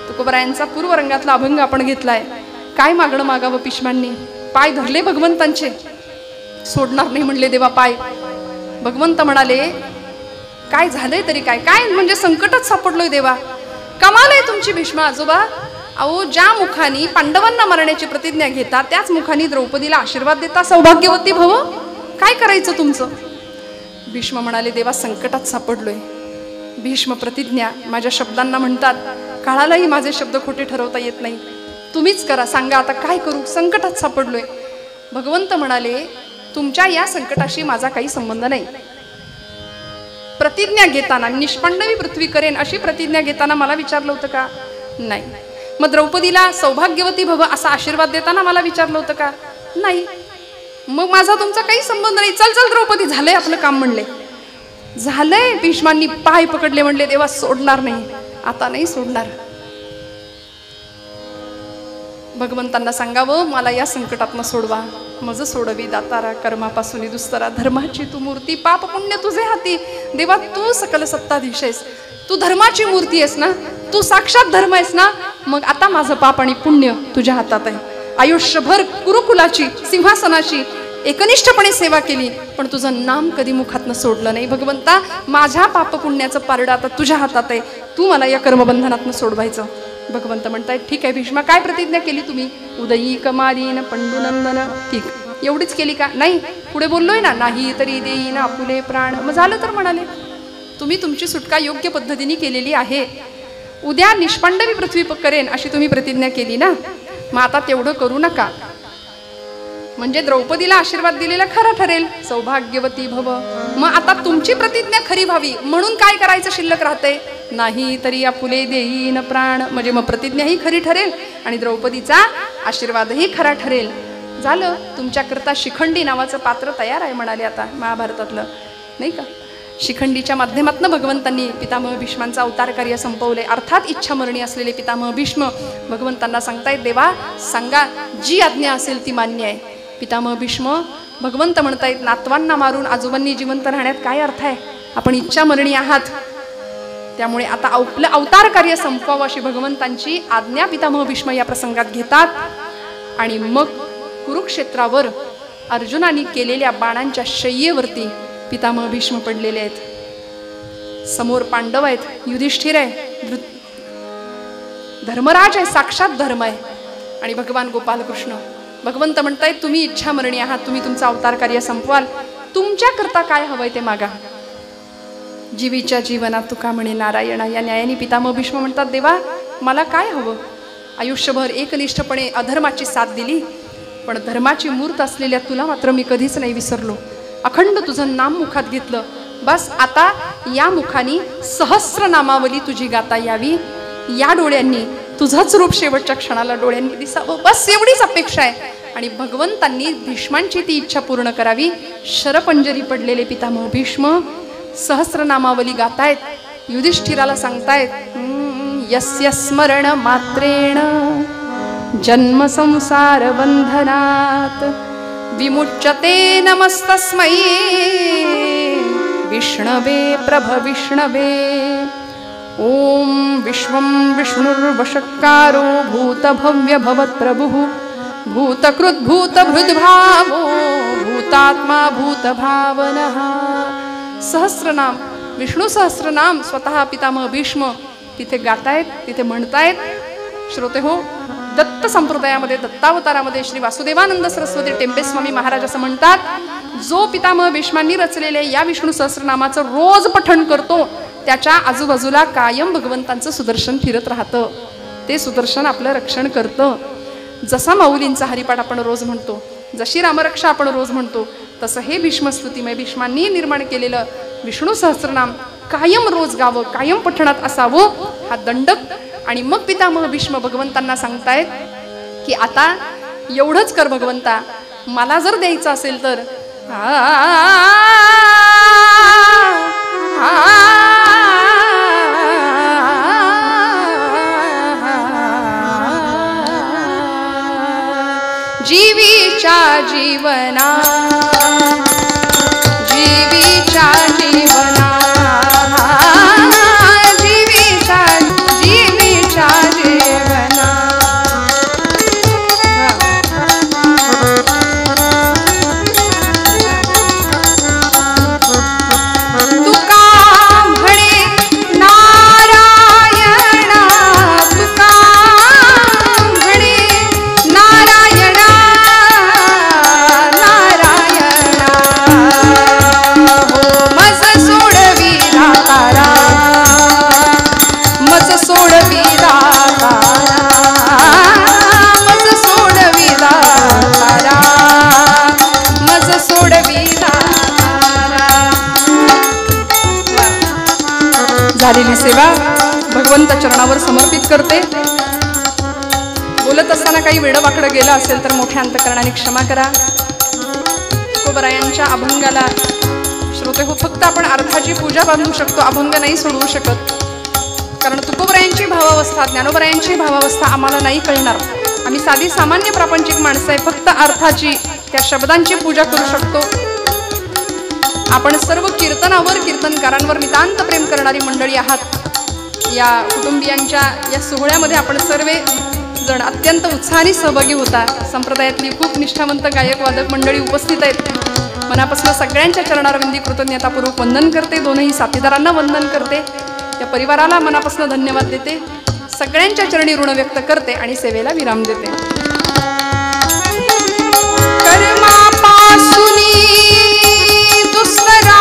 तुकोबरायांचा पूर्वरंगातला अभंग आपण घेतलाय. काय मागणं मागावं भीष्मांनी? पाय धरले भगवंतांचे, सोडणार नाही म्हणले देवा पाय. भगवंत म्हणाले काय झालंय तरी काय, काय म्हणजे संकटात सापडलोय देवा. कमाल आहे तुमची भीष्मा आजोबा. अहो ज्या मुखानी पांडवांना मारण्याची प्रतिज्ञा घेता त्याच मुखानी द्रौपदीला आशीर्वाद देता सौभाग्यवती भव. काय करायचं तुमचं? भीष्म म्हणाले देवा संकटात सापडलोय. भीष्म प्रतिज्ञा माझ्या शब्दांना म्हणतात, काळालाही माझे शब्द खोटे ठरवता येत नाही. तुम्हीच करा, सांगा आता काय करू, संकटात सापडलोय. भगवंत म्हणाले तुमच्या या संकटाशी माझा काही संबंध नाही. प्रतिज्ञा घेताना निष्पंडवी पृथ्वी करेन अशी प्रतिज्ञा घेताना मला विचारलं होतं का? नाही. मग द्रौपदीला सौभाग्यवती भव असा आशीर्वाद देताना मला विचारलं होतं का? नाही. मग माझा तुमचा काही संबंध नाही. चल चल द्रौपदी, झालंय आपलं काम म्हणले. झालंय. भीष्मांनी पाय पकडले, म्हणले देवा सोडणार नाही, आता नाही सोडणार. भगवंतांना सांगावं मला या संकटातनं सोडवा. मज सोडवी दातारा कर्मापासून दुस्तरा, धर्माची तू मूर्ती पाप पुण्य तुझे हाती. देवा तू सकल सत्ताधीश आहेस, तू धर्माची मूर्ती आहेस ना, तू साक्षात धर्म आहेस ना. मग आता माझं पाप आणि पुण्य तुझ्या हातात आहे. आयुष्यभर कुरुकुलाची सिंहासनाची एकनिष्ठपणे सेवा केली, पण तुझं नाम कधी मुखातनं सोडलं नाही. भगवंता माझ्या पाप पुण्याचं पारडं आता तुझ्या हातात आहे, तू मला या कर्मबंधनातनं सोडवायचं. भगवंत म्हणतायत ठीक आहे भीष्मा, काय प्रतिज्ञा केली तुम्ही? उदयी कमारीन पंडुनंदन. ठीक, एवढीच केली का? नाही, पुढे बोललोय ना, नाही तरी देईन आपुले प्राण. मग झालं तर म्हणाले तुम्ही तुमची सुटका योग्य पद्धतीने केलेली आहे. उद्या निष्पंडवी पृथ्वी करेन अशी तुम्ही प्रतिज्ञा केली ना, मग आता तेवढं करू नका. म्हणजे द्रौपदीला आशीर्वाद दिलेला खरा ठरेल, सौभाग्यवती भव. मग आता तुमची प्रतिज्ञा खरी व्हावी म्हणून काय करायचं शिल्लक राहते? नाही तरी आपुले देईन प्राण. म्हणजे मग प्रतिज्ञा ही खरी ठरेल आणि द्रौपदीचा आशीर्वादही खरा ठरेल. झालं, तुमच्याकरता शिखंडी नावाचं पात्र तयार आहे म्हणाले आता महाभारतातलं, नाही का? शिखंडीच्या माध्यमातून भगवंतांनी पितामह भीष्मांचा अवतार कार्य संपवले. अर्थात इच्छामरणी असलेले पितामह भीष्म भगवंतांना सांगतायत देवा सांगा, जी आज्ञा असेल ती मान्य आहे. पितामह भीष्म भगवंत म्हणतायत नातवांना मारून आजोबांनी जिवंत राहण्यात काय अर्थ आहे? आपण इच्छामरणी आहात, त्यामुळे आता आपलं अवतार कार्य संपवावं अशी भगवंतांची आज्ञा पितामह भीष्म या प्रसंगात घेतात. आणि मग कुरुक्षेत्रावर अर्जुनाने केलेल्या बाणांच्या शय्येवरती पितामह भीष्म पडलेले आहेत. समोर पांडव आहेत, युधिष्ठिर आहे, धर्मराज आहे, साक्षात धर्म आहे, आणि भगवान गोपालकृष्ण. भगवंत म्हणतायत तुम्ही इच्छामरणी आहात, तुम्ही तुमचं अवतार कार्य संपवाल, तुमच्या करता काय हवंय ते मागा. जीवीच्या जीवनात तुका म्हणे नारायणा. या न्यायाने पितामह भीष्म म्हणतात देवा मला काय हवं? आयुष्यभर एकनिष्ठपणे अधर्माची साथ दिली, पण धर्माची मूर्त असलेल्या तुला मात्र मी कधीच नाही विसरलो. अखंड तुझं नाम मुखात घेतलं. बस आता या मुखानी सहस्र नामावली तुझी गाता यावी, या डोळ्यांनी तुझंच रूप शेवटच्या क्षणाला डोळ्यांनी दिसावं, बस एवढीच अपेक्षा आहे. आणि भगवंतांनी भीष्मांची ती इच्छा पूर्ण करावी. शरपंजरी पडलेले पितामह भीष्म सहस्रनामावली गातायत. युधिष्ठिराला सांगतायत यस्य स्मरण मात्रेण जन्म संसार बंधनात विमुच्यते नमस्तस्मै विष्णवे प्रभ विष्णवे. ओम विश्वं विष्णुर्वषट्कारो भूतभव्य भवत्प्रभुः भूतकृत् भूतभृद्भावो भूतात्मा भूतभावनः. सहस्रनाम, विष्णू सहस्रनाम स्वतः पितामह भीष्म तिथे गातायत, तिथे म्हणतायत. श्रोते हो, दत्त संप्रदायामध्ये दत्तावतारामध्ये श्री वासुदेवानंद सरस्वती टेंबे स्वामी महाराज असं म्हणतात, जो पितामह भीष्मांनी रचलेले या विष्णू सहस्रनामाचं रोज पठण करतो त्याच्या आजूबाजूला कायम भगवंतांचं सुदर्शन फिरत राहतं. ते सुदर्शन आपलं रक्षण करतं. जसा माऊलींचा हरिपाठ आपण रोज म्हणतो जशी रामरक्षा आपण रोज म्हणतो तसं हे भीष्मस्तुतीमय भीष्मांनी निर्माण केलेलं विष्णू सहस्रनाम कायम रोज गावं, कायम पठणात असावं हा दंडक. आणि मग पितामह भीष्म भगवंतांना सांगतायत की आता एवढंच कर भगवंता, मला जर द्यायचं असेल तर जीवीच्या जीवना, जीवीच्या जीवना, जीवीच्या जीवीच्या जीवना. तुका म्हणे नारायणा, तुका म्हणे नारायणा, झालेली सेवा भगवंत चरणावर समर्पित करते. बोलत असताना काही वेडं वाकडं गेलं असेल तर मोठ्या अंतकरणाने क्षमा करा. तुकोबरायांच्या अभंगाला श्रोते हो फक्त आपण अर्थाची पूजा बांधू शकतो, अभंग नाही सोडवू शकत. कारण तुकोबरायांची भावावस्था, ज्ञानोबरायांची भावावस्था आम्हाला नाही कळणार. आम्ही साधी सामान्य प्रापंचिक माणसं आहे, फक्त अर्थाची त्या शब्दांची पूजा करू शकतो. आपण सर्व कीर्तनावर, कीर्तनकारांवर नितांत प्रेम करणारी मंडळी आहात. या कुटुंबियांच्या या सोहळ्यामध्ये आपण सर्व जण अत्यंत उत्साहाने सहभागी होता. संप्रदायातली खूप निष्ठावंत गायक वादक मंडळी उपस्थित आहेत. मनापासून सगळ्यांच्या चरणारविंदी कृतज्ञतापूर्वक वंदन करते. दोनही साथीदारांना वंदन करते. या परिवाराला मनापासून धन्यवाद देते. सगळ्यांच्या चरणी ऋण व्यक्त करते आणि सेवेला विराम देते. कर्मापासून दुस्तरा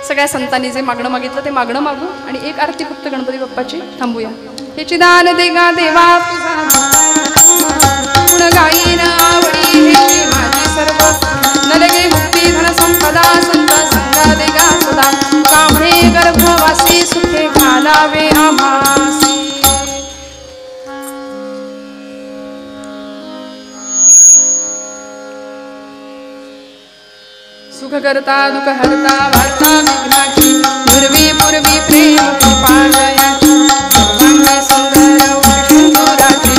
सगळ्या संतांनी जे मागणं मागितलं ते मागणं मागू आणि एक आरती फक्त गणपती बाप्पाची थांबूया. हे चिदान देगा देवा तुझा गुण गाईन आवडी हे माझी सर्व न लगे मुक्ती धन संपदा संत संगा देगा सदा कामणे गर्भवासी सुखे घालावे आम्हासी. सुख करता दुःख हरता वार्ता विघ्नाची पूर्वी पूर्वी प्रेम कृपाळयाची सर्वांगी सुंदर विष्णुराची.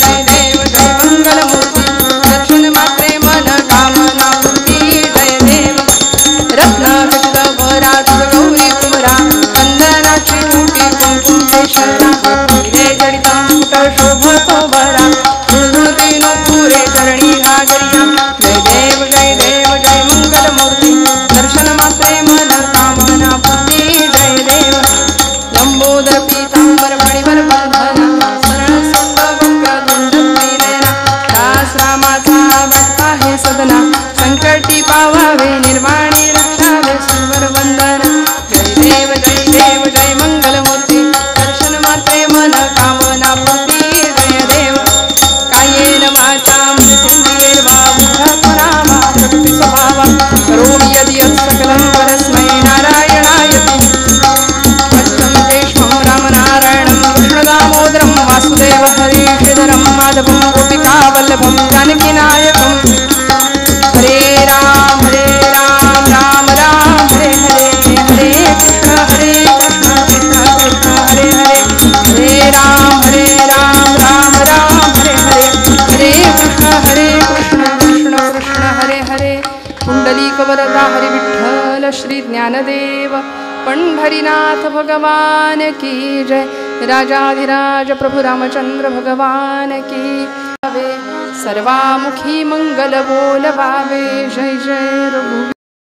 जय देव जय मंगल मूर्ती दर्शन मात्रे मन कामना पूर्ती. जय देव रत्न विष्ण वरा गौरी कुमरा कंदनाची मोठी कुंकुम शरणा हिरे जडिता शोभतो बरा धुळधुळतीनो पुरे चरणी घागरिया. जय देव जय मंगल मूर्ती दर्शन मात्रे मन वरदा हरी विठ्ठल श्री ज्ञानदेव पंढरीनाथ भगवान की जय. राजाधिराज प्रभु रामचंद्र भगवान की सर्वामुखी मंगल बोलवावे. जय जय.